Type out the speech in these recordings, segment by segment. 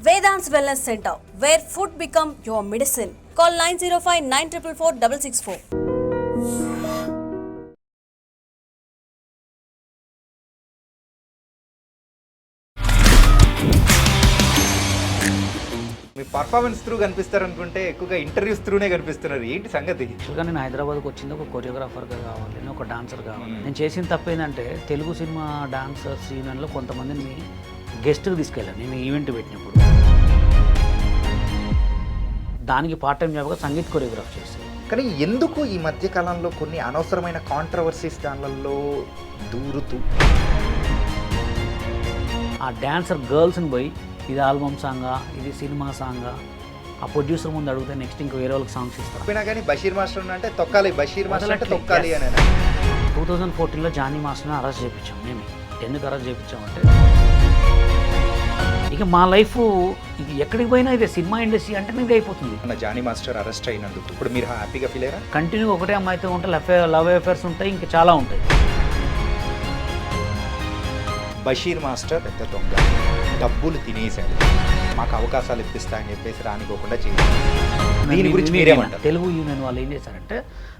Vedant's Wellness Center, where food become your medicine. Call 905 944 664. Me performance through కనిపిస్తారు అనుకుంటే ఎక్కువగా interviews త్రూనే కనిపిస్తున్నారు. ఏంటి సంగతి? యాక్చువల్గా నేను హైదరాబాద్కి వచ్చింది ఒక కొరియోగ్రాఫర్గా కావాలి, నేను ఒక డాన్సర్ కావాలి. నేను చేసిన తప్పు ఏంటంటే తెలుగు సినిమా డాన్సర్స్ యూనియన్లో కొంతమందిని గెస్ట్కి తీసుకెళ్ళాను నేను ఈవెంట్ పెట్టినప్పుడు. దానికి పార్ట్ టైం జాబ్గా సంగీత్ కొరియోగ్రాఫ్ చేశాను. కానీ ఎందుకు ఈ మధ్య కాలంలో కొన్ని అనవసరమైన కాంట్రవర్సీస్ దానిలలో దూరుతూ ఆ డాన్సర్ గర్ల్స్ని పోయి ఇది ఆల్బమ్ సాంగా, ఇది సినిమా సాంగా, ఆ ప్రొడ్యూసర్ ముందు అడిగితే నెక్స్ట్ ఇంకో వేరే వాళ్ళకి సాంగ్స్ ఇస్తారు. అయినా కానీ బషీర్ మాస్టర్ అంటే తొక్కాలి, బషీర్ మాస్టర్ అంటే తొక్కాలి అని. 2014లో జానీ మాస్టర్ని అరెస్ట్ చేయించాం. మేము ఎందుకు అరెస్ట్ చేయించామంటే ఇక మా లైఫ్ ఇక ఎక్కడికి పోయినా ఇదే సినిమా ఇండస్ట్రీ అంటే ఇది అయిపోతుంది. మన జానీ మాస్టర్ అరెస్ట్ అయినందుకు ఇప్పుడు మీరు హ్యాపీగా ఫీల్ అయ్యారా? కంటిన్యూ ఒకటే అమ్మాయితో ఉంటే లవ్ అఫేర్స్ ఉంటాయి, ఇంకా చాలా ఉంటాయి. బషీర్ మాస్టర్ పెద్ద దొంగ, డబ్బులు తినేసాడు, మాకు అవకాశాలు ఇప్పిస్తా అని చెప్పేసి రానికోకుండా చేయాలి. దీని గురించి మీరేమంటారు? తెలుగు యూనియన్ వాళ్ళు ఏం చేశారంటే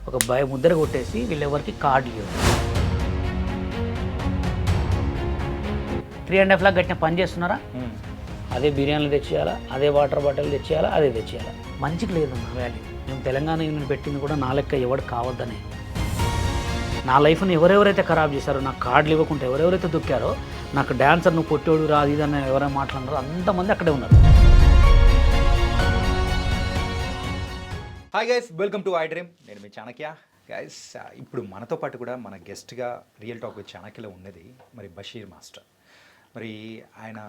ఒక ముద్ర కొట్టేసి వీళ్ళెవరికి కార్డులు ఇవ్వరు. 3.5 లాక్ కట్టిన పని చేస్తున్నారా? అదే బిర్యానీలు తెచ్చేయాలా, అదే వాటర్ బాటిల్ తెచ్చేయాలా, అదే తెచ్చేయాలా. మంచికి లేదన్న వాల్యూ. మేము తెలంగాణ యూనియన్ పెట్టింది కూడా నా లెక్క ఎవడు కావద్దని. నా లైఫ్ని ఎవరెవరైతే ఖరాబ్ చేశారో, నాకు కార్డులు ఇవ్వకుండా ఎవరెవరైతే దొక్కారో, నాకు డాన్సర్ నువ్వు పొట్టోడు రాదు ఇదన్న ఎవరైనా మాట్లాడినారో అంతమంది అక్కడే ఉన్నారు. Hi guys, welcome to I dream. నేను మీ చాణక్య. గైస్, ఇప్పుడు మనతో పాటు కూడా మన గెస్ట్గా రియల్ టాక్ విత్ చాణక్యలో ఉన్నది మరి బషీర్ మాస్టర్. మరి ఆయన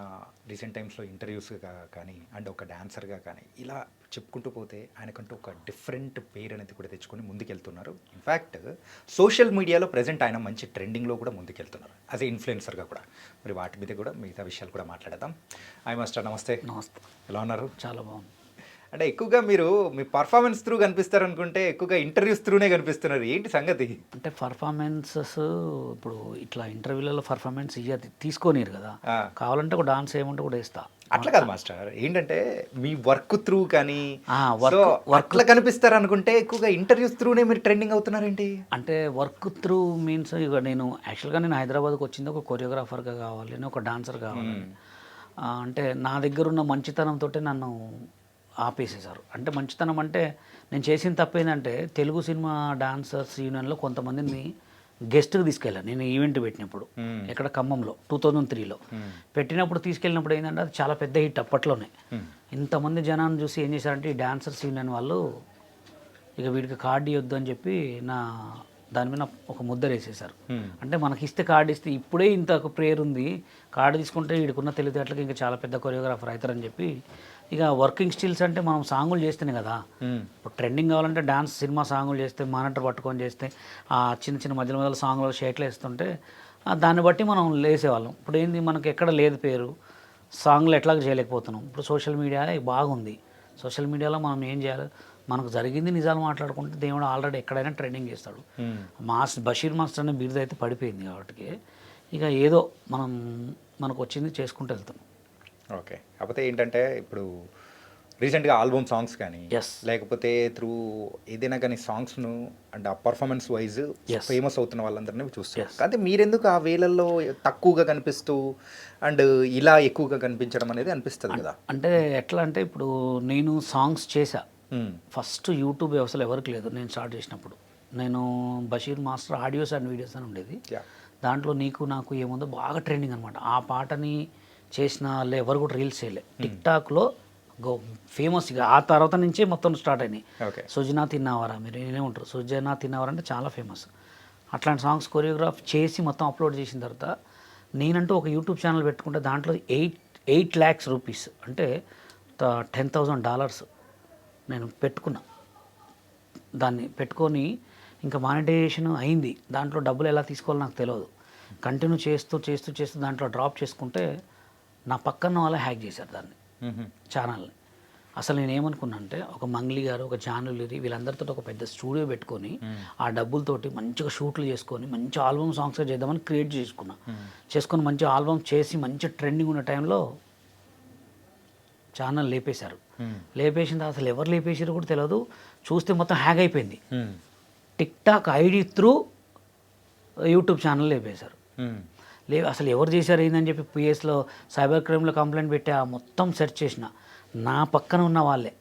రీసెంట్ టైమ్స్లో ఇంటర్వ్యూస్గా కానీ అండ్ ఒక డాన్సర్గా కానీ ఇలా చెప్పుకుంటూ పోతే ఆయనకంటూ ఒక డిఫరెంట్ పేరు అనేది కూడా తెచ్చుకొని ముందుకెళ్తున్నారు. ఇన్ఫ్యాక్ట్ సోషల్ మీడియాలో ప్రజెంట్ ఆయన మంచి ట్రెండింగ్లో కూడా ముందుకెళ్తున్నారు యాజ్ ఏ ఇన్ఫ్లుయెన్సర్గా కూడా. మరి వాటి మీద కూడా మిగతా విషయాలు కూడా మాట్లాడదాం. హాయ్ మాస్టర్, నమస్తే. నమస్తే. ఎలా ఉన్నారు? చాలా బాగుంది. అంటే ఎక్కువగా మీరు మీ పర్ఫార్మెన్స్ త్రూ కనిపిస్తారు అనుకుంటే ఎక్కువగా ఇంటర్వ్యూస్ త్రూనే కనిపిస్తున్నారు. ఏంటి సంగతి? అంటే పర్ఫార్మెన్సెస్ ఇప్పుడు ఇట్లా ఇంటర్వ్యూలలో పర్ఫార్మెన్స్ తీసుకోనిరు కదా, కావాలంటే ఒక డాన్స్ ఏమంటే కూడా ఇస్తా. అట్లా కాదు మాస్టర్, ఏంటంటే మీ వర్క్ త్రూ కానీ వర్క్లో కనిపిస్తారు అనుకుంటే ఎక్కువగా ఇంటర్వ్యూస్ త్రూనే మీరు ట్రెండింగ్ అవుతున్నారేంటి? అంటే వర్క్ త్రూ మీన్స్ ఇక నేను యాక్చువల్గా నేను హైదరాబాద్కి వచ్చింది ఒక కొరియోగ్రాఫర్గా కావాలి, నేను ఒక డాన్సర్ కావాలి. అంటే నా దగ్గర ఉన్న మంచితనంతో నన్ను ఆపేసేశారు. అంటే మంచితనం అంటే నేను చేసిన తప్పు ఏంటంటే తెలుగు సినిమా డాన్సర్స్ యూనియన్లో కొంతమందిని గెస్ట్కి తీసుకెళ్ళాను నేను ఈవెంట్ పెట్టినప్పుడు. ఎక్కడ ఖమ్మంలో 2003లో పెట్టినప్పుడు తీసుకెళ్ళినప్పుడు ఏంటంటే అది చాలా పెద్ద హిట్ అప్పట్లోనే. ఇంతమంది జనాన్ని చూసి ఏం చేశారంటే ఈ డాన్సర్స్ యూనియన్ వాళ్ళు ఇక వీడికి కార్డు ఇవ్వద్దు అని చెప్పి దాని మీద ఒక ముద్ర వేసేసారు. అంటే మనకి ఇస్తే కార్డు ఇస్తే ఇప్పుడే ఇంత ఒక ప్రేయర్ ఉంది, కార్డు తీసుకుంటే వీడికున్న తెలివితేటలకి ఇంకా చాలా పెద్ద కొరియోగ్రాఫర్ అవుతారని చెప్పి ఇక వర్కింగ్ స్టిల్స్ అంటే మనం సాంగులు చేస్తేనే కదా. ఇప్పుడు ట్రెండింగ్ కావాలంటే డాన్స్ సినిమా సాంగులు చేస్తే మానిటర్ పట్టుకొని చేస్తే ఆ చిన్న చిన్న మధ్యలో మధ్యలో సాంగులు షేట్లు వేస్తుంటే దాన్ని బట్టి మనం లేసేవాళ్ళం. ఇప్పుడు ఏంది మనకి ఎక్కడ లేదు పేరు, సాంగ్లు ఎట్లా చేయలేకపోతున్నాం. ఇప్పుడు సోషల్ మీడియా బాగుంది. సోషల్ మీడియాలో మనం ఏం చేయాలి, మనకు జరిగింది నిజాలు మాట్లాడుకుంటే దేవుడు ఆల్రెడీ ఎక్కడైనా ట్రెండింగ్ చేస్తాడు. బషీర్ మాస్టర్ అనే బిరుదు అయితే పడిపోయింది కాబట్టి ఇక ఏదో మనకు వచ్చింది చేసుకుంటూ వెళ్తాం. ఓకే. కాకపోతే ఏంటంటే ఇప్పుడు రీసెంట్గా ఆల్బమ్ సాంగ్స్ కానీ లేకపోతే త్రూ ఏదైనా కానీ సాంగ్స్ను అండ్ ఆ పర్ఫార్మెన్స్ వైజ్ ఫేమస్ అవుతున్న వాళ్ళందరినీ చూస్తారు. కానీ మీరెందుకు ఆ వేళల్లో తక్కువగా కనిపిస్తూ అండ్ ఇలా ఎక్కువగా కనిపించడం అనేది అనిపిస్తుంది కదా? అంటే ఎట్లా అంటే ఇప్పుడు నేను సాంగ్స్ చేశా ఫస్ట్ యూట్యూబ్ వ్యవస్థలో ఎవరికి లేదు. నేను స్టార్ట్ చేసినప్పుడు నేను Basheer master audios and videos అని ఉండేది. దాంట్లో నీకు నాకు ఏముందో బాగా ట్రెండింగ్ అనమాట. ఆ పాటని చేసిన వాళ్ళు ఎవరు కూడా రీల్స్ చేయలే. టిక్టాక్లో ఫేమస్. ఇక ఆ తర్వాత నుంచే మొత్తం స్టార్ట్ అయినాయి. సుజనా తిన్నావారా, మీరు నేనే ఉంటారు సుజనా తిన్నావారా అంటే చాలా ఫేమస్. అట్లాంటి సాంగ్స్ కొరియోగ్రాఫ్ చేసి మొత్తం అప్లోడ్ చేసిన తర్వాత నేనంటూ ఒక యూట్యూబ్ ఛానల్ పెట్టుకుంటే దాంట్లో 8 lakhs రూపీస్ అంటే $10,000 నేను పెట్టుకున్నా. దాన్ని పెట్టుకొని ఇంకా మానిటైజేషన్ అయింది. దాంట్లో డబ్బులు ఎలా తీసుకోవాలో నాకు తెలియదు. కంటిన్యూ చేస్తూ దాంట్లో డ్రాప్ చేసుకుంటే నా పక్కన వాళ్ళే హ్యాక్ చేశారు దాన్ని, ఛానల్ని. అసలు నేను ఏమనుకున్నా అంటే ఒక మంగ్లీ గారు, ఒక జానులిరి వీళ్ళందరితో ఒక పెద్ద స్టూడియో పెట్టుకొని ఆ డబ్బులతోటి మంచిగా షూట్లు చేసుకొని మంచి ఆల్బమ్ సాంగ్స్గా చేద్దామని క్రియేట్ చేసుకొని మంచి ఆల్బమ్ చేసి మంచి ట్రెండింగ్ ఉన్న టైంలో ఛానల్ లేపేశారు. లేపేసిన తర్వాత అసలు ఎవరు లేపేసారో కూడా తెలియదు. చూస్తే మొత్తం హ్యాక్ అయిపోయింది. TikTok ID through YouTube channel లేపేశారు. అసలు ఎవరు చేశారు ఏందని చెప్పి పిఎస్లో సైబర్ క్రైమ్లో కంప్లైంట్ పెట్టి మొత్తం సెర్చ్ చేసిన. నా పక్కన ఉన్న వాళ్ళే,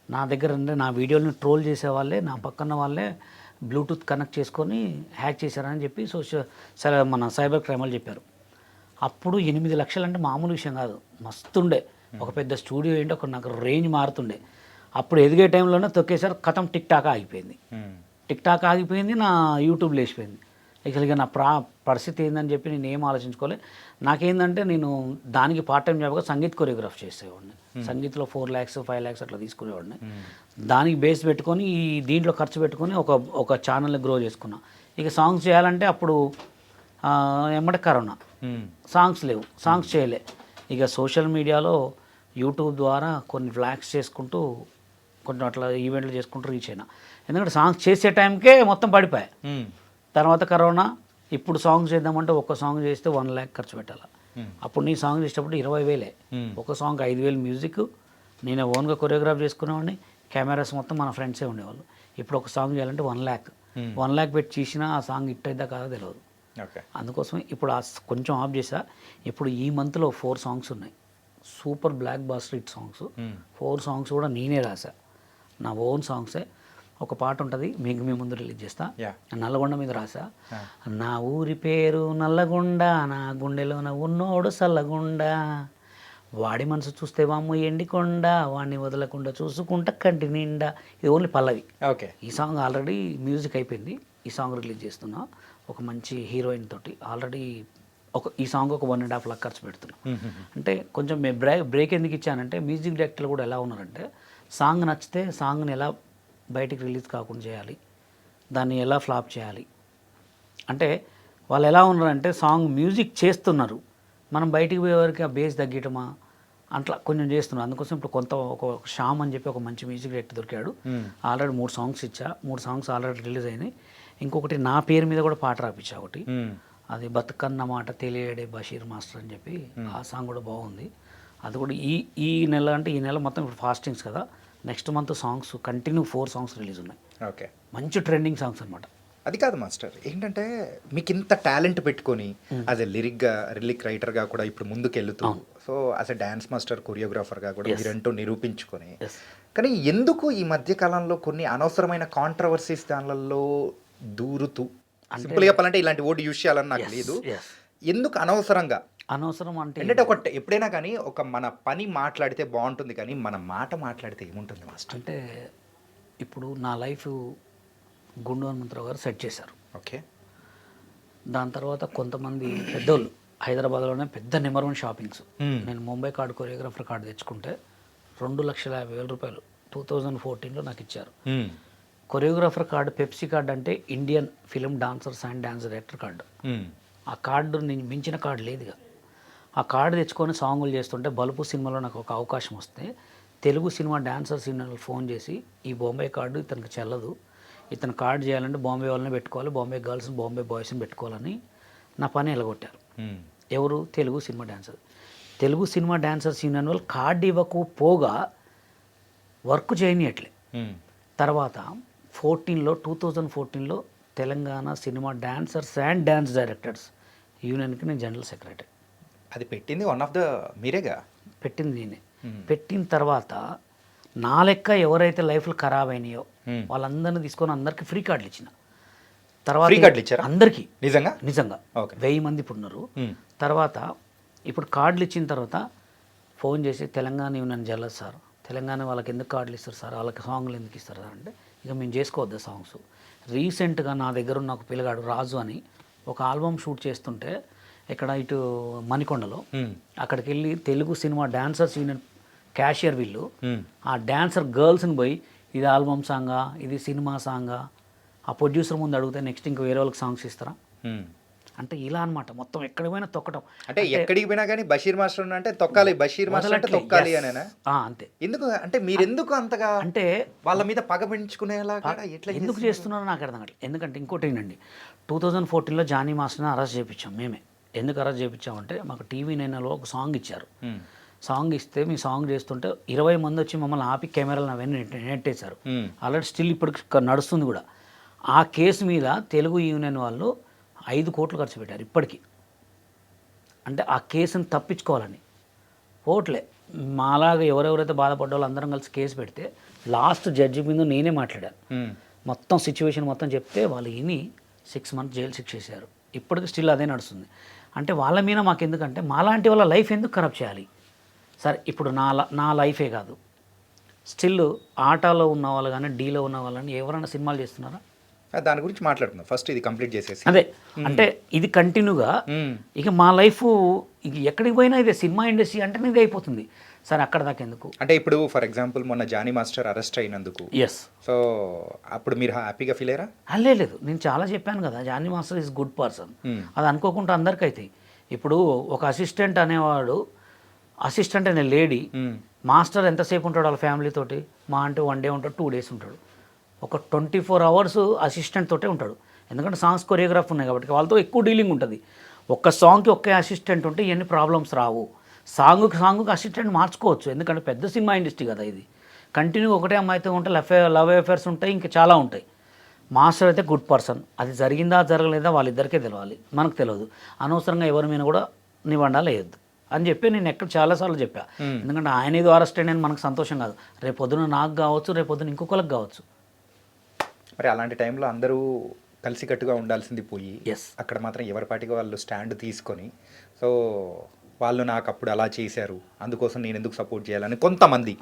నా దగ్గర అంటే నా వీడియోని ట్రోల్ చేసే వాళ్ళే, నా పక్కన వాళ్ళే బ్లూటూత్ కనెక్ట్ చేసుకొని హ్యాక్ చేశారని చెప్పి మన సైబర్ క్రైమ్ వాళ్ళు చెప్పారు. అప్పుడు 8 లక్షలు అంటే మామూలు విషయం కాదు, మస్తుండే. ఒక పెద్ద స్టూడియో ఏంటి, ఒక నాకు రేంజ్ మారుతుండే. అప్పుడు ఎదిగే టైంలోనే తొక్కేసారు, కథం టిక్ టాక్ ఆగిపోయింది. టిక్ టాక్ ఆగిపోయింది, నా యూట్యూబ్ లేచిపోయింది. ఇక నా పరిస్థితి ఏందని చెప్పి నేను ఏం ఆలోచించుకోలే. నాకేందంటే నేను దానికి పార్ట్ టైం జాబ్గా సంగీత్ కొరియోగ్రాఫ్ చేసేవాడిని. సంగీత్లో 4 lakhs 5 lakhs అట్లా తీసుకునేవాడిని. దానికి బేస్ పెట్టుకొని దీంట్లో ఖర్చు పెట్టుకొని ఒక ఛానల్ని గ్రో చేసుకున్నా. ఇక సాంగ్స్ చేయాలంటే అప్పుడు ఎమ్మటే కరోనా, సాంగ్స్ లేవు, సాంగ్స్ చేయలే. ఇక సోషల్ మీడియాలో యూట్యూబ్ ద్వారా కొన్ని వ్లాగ్స్ చేసుకుంటూ కొంచెం అట్లా ఈవెంట్లు చేసుకుంటూ రీచ్ అయినా. ఎందుకంటే సాంగ్స్ చేసే టైంకే మొత్తం పడిపోయాయి. తర్వాత కరోనా. ఇప్పుడు సాంగ్స్ చేద్దామంటే ఒక్క సాంగ్ చేస్తే 1 lakh ఖర్చు పెట్టాలి. అప్పుడు నీ సాంగ్ చేసేటప్పుడు 20,000. ఒక సాంగ్ 5,000 మ్యూజిక్, నేను ఓన్గా కొరియోగ్రాఫ్ చేసుకునేవాడిని. కెమెరాస్ మొత్తం మన ఫ్రెండ్సే ఉండేవాళ్ళు. ఇప్పుడు ఒక సాంగ్ చేయాలంటే 1 lakh. 1 lakh పెట్టి చేసినా ఆ సాంగ్ హిట్ అయిద్దా కాదో తెలియదు. అందుకోసం ఇప్పుడు కొంచెం ఆఫ్ చేసా. ఇప్పుడు ఈ మంత్లో 4 songs ఉన్నాయి, super blockbuster hit songs. 4 songs కూడా నేనే రాసా, నా ఓన్ సాంగ్సే. ఒక పాట ఉంటుంది, మీకు మీ ముందు రిలీజ్ చేస్తా. నల్లగొండ మీద రాసా. నా ఊరి పేరు నల్లగొండ, నా గుండెలోన ఉన్నోడు సల్లగొండ, వాడి మనసు చూస్తే వామ్మ ఎండికొండ, వాడిని వదలకుండా చూసుకుంటా కంటి నిండా. ఇది ఓన్లీ పల్లవి. ఓకే. ఈ సాంగ్ ఆల్రెడీ మ్యూజిక్ అయిపోయింది. ఈ సాంగ్ రిలీజ్ చేస్తున్నా ఒక మంచి హీరోయిన్ తోటి. ఆల్రెడీ ఈ సాంగ్ ఒక 1.5 lakh ఖర్చు పెడుతున్నా. అంటే కొంచెం బ్రేక్ ఎందుకు ఇచ్చానంటే, మ్యూజిక్ డైరెక్టర్లు కూడా ఎలా ఉన్నారంటే, సాంగ్ నచ్చితే సాంగ్ని ఎలా బయటికి రిలీజ్ కాకుండా చేయాలి, దాన్ని ఎలా ఫ్లాప్ చేయాలి అంటే వాళ్ళు ఎలా ఉన్నారంటే, సాంగ్ మ్యూజిక్ చేస్తున్నారు, మనం బయటికి పోయేవారికి ఆ బేస్ తగ్గటమా అట్లా కొంచెం చేస్తున్నారు. అందుకోసం ఇప్పుడు ఒక శ్యామ్ అని చెప్పి ఒక మంచి మ్యూజిక్ డైరెక్టర్ దొరికాడు. ఆల్రెడీ 3 songs ఇచ్చా. 3 songs ఆల్రెడీ రిలీజ్ అయినాయి. ఇంకొకటి నా పేరు మీద కూడా పాట రాపించా ఒకటి, అది బతుకన్న మాట తెలియడే బషీర్ మాస్టర్ అని చెప్పి. ఆ సాంగ్ కూడా బాగుంది. అది కూడా ఈ నెల అంటే ఈ నెల మొత్తం ఇప్పుడు ఫాస్టింగ్స్ కదా, next month songs continue 4 songs release ఉన్నాయి. ఓకే. మంచి ట్రెండింగ్ సాంగ్స్ అనమాట. అది కాదు మాస్టర్, ఏంటంటే మీకు ఇంత టాలెంట్ పెట్టుకొని యాజ్ ఎ లిరిక్ రైటర్గా కూడా ఇప్పుడు ముందుకు వెళ్తూ, so as a dance master కొరియోగ్రాఫర్గా కూడా మీరంటూ నిరూపించుకొని, కానీ ఎందుకు ఈ మధ్య కాలంలో కొన్ని అనవసరమైన కాంట్రవర్సీస్ దానిలలో దూరుతూ, సింపుల్గా చెప్పాలంటే ఇలాంటి ఓటు యూజ్ చేయాలని నాకు లేదు, ఎందుకు అనవసరం అంటే ఎప్పుడైనా కానీ మన పని మాట్లాడితే బాగుంటుంది, కానీ మన మాట మాట్లాడితే ఏముంటుంది మాస్టర్? అంటే ఇప్పుడు నా లైఫ్ గుండు హనుమంతరావు గారు సెట్ చేశారు. ఓకే. దాని తర్వాత కొంతమంది పెద్దోళ్ళు హైదరాబాద్లోనే పెద్ద నెంబర్ 1 షాపింగ్స్. నేను ముంబై కార్డు కొరియోగ్రాఫర్ కార్డు తెచ్చుకుంటే 2,50,000 రూపాయలు 2014లో నాకు ఇచ్చారు. కొరియోగ్రాఫర్ కార్డు, పెప్సీ కార్డు అంటే Indian film dancers and dance director card. ఆ కార్డు నేను మించిన కార్డు లేదుగా. ఆ కార్డు తెచ్చుకొని సాంగులు చేస్తుంటే బలుపు సినిమాలో నాకు ఒక అవకాశం వస్తే, తెలుగు సినిమా డాన్సర్స్ యూనియన్లు ఫోన్ చేసి, ఈ బాంబే కార్డు ఇతనికి చెల్లదు, ఇతను కార్డు చేయాలంటే బాంబే వాళ్ళని పెట్టుకోవాలి, బాంబే గర్ల్స్ని బాంబే బాయ్స్ని పెట్టుకోవాలని నా పని ఎలగొట్టారు. ఎవరు? తెలుగు సినిమా డాన్సర్స్ యూనియన్ వాళ్ళు కార్డు ఇవ్వకపోగా వర్క్ చేయనియట్లే. తర్వాత 2014లో Telangana cinema dancers and dance directors యూనియన్కి నేను జనరల్ సెక్రటరీ. అది పెట్టింది మీరేగా? పెట్టింది నేనే. పెట్టిన తర్వాత నా లెక్క ఎవరైతే లైఫ్లు ఖరాబ్ అయినాయో వాళ్ళందరినీ తీసుకొని అందరికి ఫ్రీ కార్డులు ఇచ్చిన. తర్వాత అందరికీ నిజంగా 1000 మంది ఇప్పుడు ఉన్నారు. తర్వాత ఇప్పుడు కార్డులు ఇచ్చిన తర్వాత ఫోన్ చేసి, తెలంగాణ యూనియన్ జల్లదు సార్, తెలంగాణ వాళ్ళకి ఎందుకు కార్డులు ఇస్తారు సార్, వాళ్ళకి సాంగ్లు ఎందుకు ఇస్తారు సార్ అంటే, ఇక మేము చేసుకోవద్దు సాంగ్స్. రీసెంట్గా నా దగ్గర ఉన్న ఒక పిల్లగాడు రాజు అని ఒక ఆల్బమ్ షూట్ చేస్తుంటే, ఇక్కడ ఇటు మణికొండలో, అక్కడికి వెళ్ళి Telugu cinema dancers union cashier వీళ్ళు ఆ డాన్సర్ గర్ల్స్ని పోయి, ఇది ఆల్బమ్ సాంగా, ఇది సినిమా సాంగా, ఆ ప్రొడ్యూసర్ ముందు అడిగితే నెక్స్ట్ ఇంకో వేరే వాళ్ళకి సాంగ్స్ ఇస్తారా అంటే ఇలా అనమాట. మొత్తం ఎక్కడికి పోయినా తొక్కటం. అంటే ఎక్కడికి పోయినా కానీ బషీర్ మాస్టర్ అంటే తొక్కాలి, బషీర్ మాస్టర్ అంటే తొక్కాలి అనేనా? అంతే. ఎందుకు అంటే మీరు ఎందుకు అంతగా అంటే వాళ్ళ మీద పగ పెంచుకునేలాగా ఎట్లా ఎందుకు చేస్తున్నారో నాకు అర్థం కావట్లేదు. ఎందుకంటే ఇంకోటి ఏంటండి, 2014లో జానీ మాస్టర్ని అరెస్ట్ చేయించాం మేమే. ఎందుకు అరెస్ట్ చేయించామంటే, మాకు టీవీ 9లో ఒక సాంగ్ ఇచ్చారు. సాంగ్ ఇస్తే మీ సాంగ్ చేస్తుంటే 20 మంది వచ్చి మమ్మల్ని ఆపి కెమెరాలు అవన్నీ నెట్టేశారు. ఆల్రెడీ స్టిల్ ఇప్పుడు నడుస్తుంది కూడా. ఆ కేసు మీద తెలుగు యూనియన్ వాళ్ళు 5 కోట్లు ఖర్చు పెట్టారు ఇప్పటికీ. అంటే ఆ కేసుని తప్పించుకోవాలని పోట్లే. మాలాగా ఎవరెవరైతే బాధపడ్డ వాళ్ళు అందరం కలిసి కేసు పెడితే లాస్ట్ జడ్జి మీద నేనే మాట్లాడాను. మొత్తం సిచ్యువేషన్ మొత్తం చెప్తే వాళ్ళు విని 6 మంత్స్ జైలు శిక్ష చేశారు. ఇప్పటికి స్టిల్ అదే నడుస్తుంది. అంటే వాళ్ళ మీద మాకు ఎందుకంటే మాలాంటి వాళ్ళ లైఫ్ ఎందుకు ఖరాబ్ చేయాలి? సరే ఇప్పుడు నా లైఫే కాదు, స్టిల్ ఆటాలో ఉన్న వాళ్ళు కానీ డీలో ఉన్న వాళ్ళని ఎవరైనా సినిమాలు చేస్తున్నారా? దాని గురించి మాట్లాడుకుందాం. ఫస్ట్ ఇది కంప్లీట్ చేసేసి అదే అంటే ఇది కంటిన్యూగా ఇక మా లైఫ్ ఇక ఎక్కడికి పోయినా ఇదే సినిమా ఇండస్ట్రీ అంటేనే ఇది అయిపోతుంది. సరే అక్కడ దాకా ఎందుకు? అంటే ఇప్పుడు ఫర్ ఎగ్జాంపుల్ మొన్న జానీ మాస్టర్ అరెస్ట్ అయినందుకు ఎస్, సో అప్పుడు మీరు హ్యాపీగా ఫీల్ అయ్యారా? లేదు, నేను చాలా చెప్పాను కదా, Jani master is good person. అది అనుకోకుండా అందరికీ అవుతాయి. ఇప్పుడు ఒక అసిస్టెంట్ అనేవాడు, అసిస్టెంట్ అనే లేడీ, మాస్టర్ ఎంతసేపు ఉంటాడు వాళ్ళ ఫ్యామిలీతోటి? మా అంటే 1 డే ఉంటాడు, 2 డేస్ ఉంటాడు. ఒక 24 అవర్స్ అసిస్టెంట్ తోటే ఉంటాడు. ఎందుకంటే సాంగ్స్ కొరియోగ్రాఫ్ ఉన్నాయి కాబట్టి వాళ్ళతో ఎక్కువ డీలింగ్ ఉంటుంది. ఒక్క సాంగ్కి ఒకే అసిస్టెంట్ ఉంటే ఎన్ని ప్రాబ్లమ్స్ రావు. సాంగ్కి అసిస్టెంట్ మార్చుకోవచ్చు, ఎందుకంటే పెద్ద సినిమా ఇండస్ట్రీ కదా ఇది. కంటిన్యూ ఒకటే అమ్మాయితో ఉంటే లవ్ అఫేర్స్ ఉంటాయి, ఇంకా చాలా ఉంటాయి. మాస్టర్ అయితే గుడ్ పర్సన్. అది జరిగిందా జరగలేదా వాళ్ళిద్దరికే తెలియాలి, మనకు తెలియదు. అనవసరంగా ఎవరి మీద కూడా నిబంధనలు వేయొద్దు అని చెప్పి నేను ఎక్కడ చాలాసార్లు చెప్పా. ఎందుకంటే ఆయన ఏదో అరెస్ట్ అయినా మనకు సంతోషం కాదు, రేపొద్దున నాకు కావచ్చు, రేపొద్దున ఇంకొకరికి కావచ్చు. మరి అలాంటి టైంలో అందరూ కలిసికట్టుగా ఉండాల్సింది పోయి ఎస్, అక్కడ మాత్రం ఎవరి పాటికి వాళ్ళు స్టాండ్ తీసుకొని, సో వాళ్ళు నాకు అప్పుడు అలా చేశారు అందుకోసం నేను ఎందుకు సపోర్ట్ చేయాలని కొంతమంది,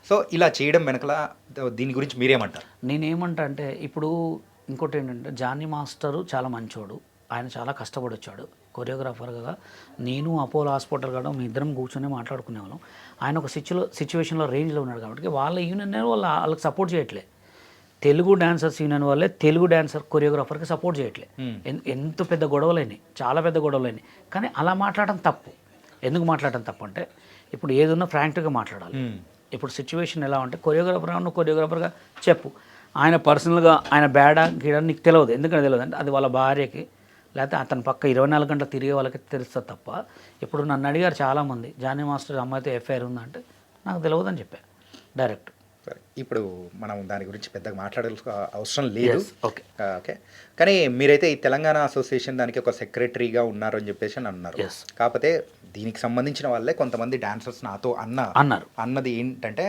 సో ఇలా చేయడం వెనకల దీని గురించి మీరేమంటారు? నేనేమంటా అంటే ఇప్పుడు ఇంకోటి ఏంటంటే జానీ మాస్టరు చాలా మంచోడు, ఆయన చాలా కష్టపడి వచ్చాడు కొరియోగ్రాఫర్గా. నేను అపోలో హాస్పిటల్ కాడ మీ ఇద్దరం కూర్చొని మాట్లాడుకునేవాళ్ళం. ఆయన ఒక సిచ్యువేషన్లో రేంజ్లో ఉన్నాడు కాబట్టి వాళ్ళ యూనియన్ వాళ్ళకి సపోర్ట్ చేయట్లే. తెలుగు డాన్సర్స్ యూనియన్ వాళ్ళే తెలుగు డాన్సర్ కొరియోగ్రాఫర్కి సపోర్ట్ చేయట్లే. ఎంత పెద్ద గొడవలైనాయి, చాలా పెద్ద గొడవలైనాయి. కానీ అలా మాట్లాడడం తప్పు. ఎందుకు మాట్లాడడం తప్పు అంటే ఇప్పుడు ఏదన్నా ఫ్రాంక్గా మాట్లాడాలి. ఇప్పుడు సిచ్యువేషన్ ఎలా అంటే కొరియోగ్రాఫర్గా చెప్పు, ఆయన పర్సనల్గా ఆయన బ్యాడా గీడా నీకు తెలియదు. ఎందుకంటే తెలియదు అంటే అది వాళ్ళ భార్యకి లేకపోతే అతని పక్క 24 గంటలు తిరిగే వాళ్ళకి తెలుస్తుంది తప్ప. ఇప్పుడు నన్ను అడిగారు చాలామంది, జానీ మాస్టర్ అమ్మాయితో ఎఫ్ఐఆర్ ఉందంటే నాకు తెలియదు అని చెప్పాను డైరెక్ట్. ఇప్పుడు మనం దాని గురించి పెద్దగా మాట్లాడాల్సిన అవసరం లేదు. ఓకే ఓకే, కానీ మీరైతే ఈ తెలంగాణ అసోసియేషన్ దానికి ఒక సెక్రటరీగా ఉన్నారు అని చెప్పేసి అని అన్నారు. కాకపోతే దీనికి సంబంధించిన వాళ్ళే కొంతమంది డాన్సర్స్ నాతో అన్నది ఏంటంటే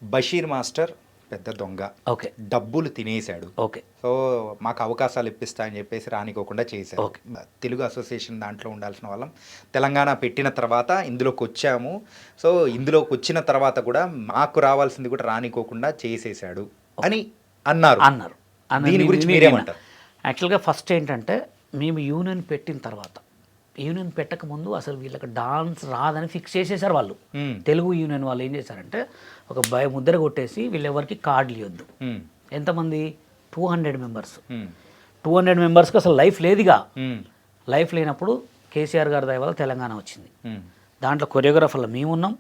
బషీర్ మాస్టర్ పెద్ద దొంగ, ఓకే, డబ్బులు తినేశాడు, ఓకే, సో మాకు అవకాశాలు ఇప్పిస్తా అని చెప్పేసి రానికోకుండా చేశారు. తెలుగు అసోసియేషన్ దాంట్లో ఉండాల్సిన వాళ్ళం తెలంగాణ పెట్టిన తర్వాత ఇందులోకి వచ్చాము, సో ఇందులోకి వచ్చిన తర్వాత కూడా మాకు రావాల్సింది కూడా రానికోకుండా చేసేసాడు అని అన్నారు. దీని గురించి మీరేమంటారు? యాక్చువల్గా ఫస్ట్ ఏంటంటే మేము యూనియన్ పెట్టిన తర్వాత, యూనియన్ పెట్టకముందు అసలు వీళ్ళకి డాన్స్ రాదని ఫిక్స్ చేసేసారు వాళ్ళు. తెలుగు యూనియన్ వాళ్ళు ఏం చేశారంటే ఒక ముద్ర కొట్టేసి వీళ్ళెవరికి కార్డులు ఇవ్వద్దు. ఎంతమంది? 200 మెంబర్స్. 200 మెంబర్స్కి అసలు లైఫ్ లేదుగా. లైఫ్ లేనప్పుడు కేసీఆర్ గారి దయ వల్ల తెలంగాణ వచ్చింది. దాంట్లో కొరియోగ్రాఫర్లు మేము ఉన్నాం,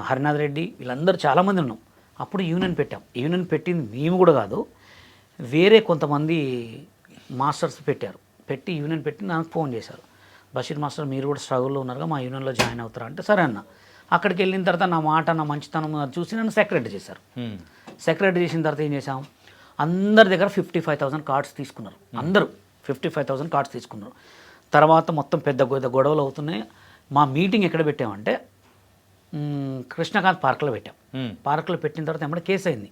హరినాథ్ రెడ్డి వీళ్ళందరూ చాలామంది ఉన్నాం. అప్పుడు యూనియన్ పెట్టాం. యూనియన్ పెట్టింది మేము కూడా కాదు, వేరే కొంతమంది మాస్టర్స్ పెట్టారు. పెట్టి యూనియన్ పెట్టి నాకు ఫోన్ చేశారు, బషీర్ మాస్టర్ మీరు కూడా స్ట్రగుల్లో ఉన్నారుగా, మా యూనియన్లో జాయిన్ అవుతారా అంటే సరే అన్న. అక్కడికి వెళ్ళిన తర్వాత నా మాట నా మంచితనం చూసి నన్ను సెక్రటరీ చేశారు. సెక్రటరీ చేసిన తర్వాత ఏం చేసాం, అందరి దగ్గర 55,000 కార్డ్స్ తీసుకున్నారు. అందరూ 55,000 కార్డ్స్ తీసుకున్నారు. తర్వాత మొత్తం పెద్ద గొడవలు అవుతున్నాయి. మా మీటింగ్ ఎక్కడ పెట్టామంటే కృష్ణకాంత్ పార్క్లో పెట్టాం. పార్క్లో పెట్టిన తర్వాత ఏమంటే కేసు అయింది.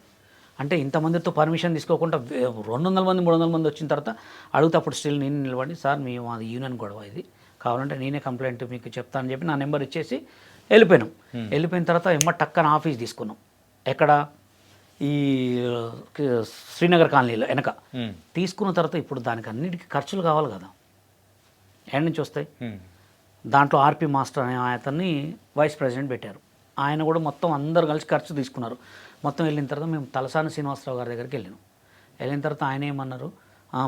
అంటే ఇంతమందితో పర్మిషన్ తీసుకోకుండా 200 మంది 300 మంది వచ్చిన తర్వాత అడిగితే అప్పుడు స్టిల్ నేను నిలబడి, సార్ మేము మాది యూనియన్ గొడవ ఇది, కావాలంటే నేనే కంప్లైంట్ మీకు చెప్తానని చెప్పి నా నెంబర్ ఇచ్చేసి వెళ్ళిపోయినాం. వెళ్ళిపోయిన తర్వాత టక్కన ఆఫీస్ తీసుకున్నాం. ఎక్కడ? ఈ శ్రీనగర్ కాలనీలో వెనక తీసుకున్న తర్వాత ఇప్పుడు దానికి అన్నిటికీ ఖర్చులు కావాలి కదా, ఎక్కడి నుంచి వస్తాయి? దాంట్లో ఆర్పి మాస్టర్ అనే అతన్ని వైస్ ప్రెసిడెంట్ పెట్టారు. ఆయన కూడా మొత్తం అందరు కలిసి ఖర్చు తీసుకున్నారు. మొత్తం వెళ్ళిన తర్వాత మేము తలసాని శ్రీనివాసరావు గారి దగ్గరికి వెళ్ళిన తర్వాత ఆయన ఏమన్నారు,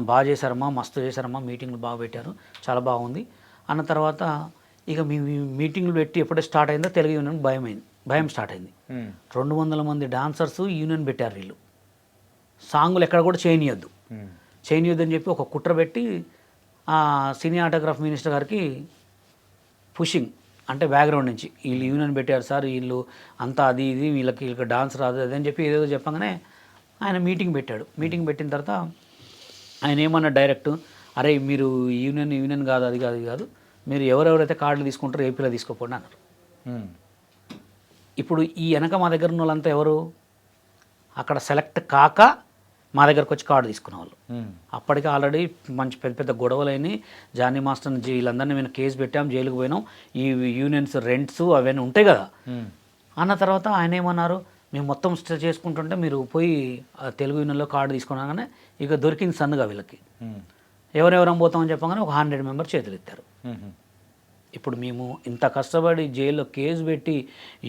బాగా చేశారమ్మా, మస్తు చేశారమ్మా, మీటింగ్లు బాగా పెట్టారు, చాలా బాగుంది అన్న తర్వాత ఇక మీ మీటింగ్లు పెట్టి ఎప్పుడైతే స్టార్ట్ అయిందో తెలుగు యూనియన్ భయం స్టార్ట్ అయింది. 200 మంది డాన్సర్స్ యూనియన్ పెట్టారు. వీళ్ళు సాంగులు ఎక్కడ కూడా చేయనియొద్దు అని చెప్పి ఒక కుట్ర పెట్టి సినీ ఆటోగ్రాఫ్ మినిస్టర్ గారికి పుషింగ్ అంటే బ్యాక్గ్రౌండ్ నుంచి వీళ్ళు యూనియన్ పెట్టారు సార్, వీళ్ళు అంతా అది ఇది వీళ్ళకి డాన్స్ రాదు అది అని చెప్పి ఏదో చెప్పగానే ఆయన మీటింగ్ పెట్టాడు. మీటింగ్ పెట్టిన తర్వాత ఆయన ఏమన్నా డైరెక్ట్, అరే మీరు యూనియన్ కాదు అది కాదు ఇది కాదు, మీరు ఎవరెవరైతే కార్డులు తీసుకుంటారో ఏపీలో తీసుకోపోండి అన్నారు. ఇప్పుడు ఈ వెనక మా దగ్గర ఉన్న వాళ్ళంతా ఎవరు, అక్కడ సెలెక్ట్ కాక మా దగ్గరకు వచ్చి కార్డు తీసుకునే వాళ్ళు. అప్పటికి ఆల్రెడీ మంచి పెద్ద పెద్ద గొడవలైన జానీ మాస్టర్ వీళ్ళందరినీ మేము కేసు పెట్టాం, జైలుకు పోయినాం, ఈ యూనియన్స్ రెంట్స్ అవన్నీ ఉంటాయి కదా అన్న తర్వాత ఆయన ఏమన్నారు, మేము మొత్తం స్టే చేసుకుంటుంటే మీరు పోయి తెలుగు యూనియన్లో కార్డు తీసుకున్నాగానే ఇక దొరికింది సన్నుగా వీళ్ళకి. ఎవరెవరం పోతామని చెప్పగానే ఒక 100 మెంబర్స్ చేతులు ఎత్తారు. ఇప్పుడు మేము ఇంత కష్టపడి జైల్లో కేసు పెట్టి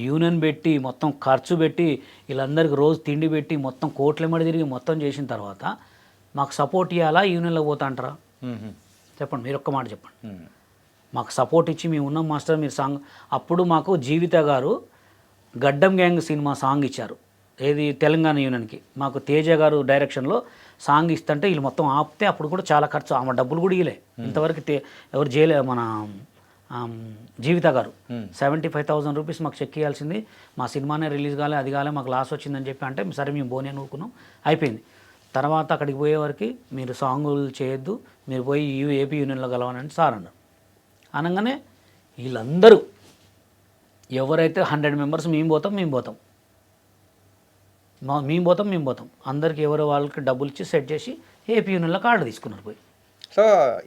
యూనియన్ పెట్టి మొత్తం ఖర్చు పెట్టి వీళ్ళందరికీ రోజు తిండి పెట్టి మొత్తం కోట్లెమ్మడి తిరిగి మొత్తం చేసిన తర్వాత మాకు సపోర్ట్ ఇవ్వాలా, యూనియన్లో పోతా అంటారా? చెప్పండి, మీరు ఒక్క మాట చెప్పండి. మాకు సపోర్ట్ ఇచ్చి మేము ఉన్నాం మాస్టర్ మీరు సాంగ్, అప్పుడు మాకు జీవిత గారు గడ్డం గ్యాంగ్ సినిమా సాంగ్ ఇచ్చారు, ఏది తెలంగాణ యూనియన్కి. మాకు తేజ గారు డైరెక్షన్లో సాంగ్ ఇస్తుంటే వీళ్ళు మొత్తం ఆపితే అప్పుడు కూడా చాలా ఖర్చు, ఆమె డబ్బులు కూడా ఇవ్వలే ఇంతవరకు. ఎవరు చేయలే, మన జీవిత గారు 75,000 రూపీస్ మాకు చెక్ ఇవ్వాల్సింది, మా సినిమానే రిలీజ్ కాలే అది కాలే మాకు లాస్ వచ్చిందని చెప్పి అంటే సరే మేము బోనే నూరుకున్నాం, అయిపోయింది. తర్వాత అక్కడికి పోయేవారికి మీరు సాంగులు చేయొద్దు, మీరు పోయి ఏపీ యూనియన్లో కలవనంటే సార్ అన్నారు. అనగానే వీళ్ళందరూ ఎవరైతే 100 మెంబర్స్ మేము పోతాం అందరికి ఎవరు వాళ్ళకి డబ్బులు ఇచ్చి సెట్ చేసి ఏపీ యూనియన్లో కార్డు తీసుకున్నారు పోయి. సో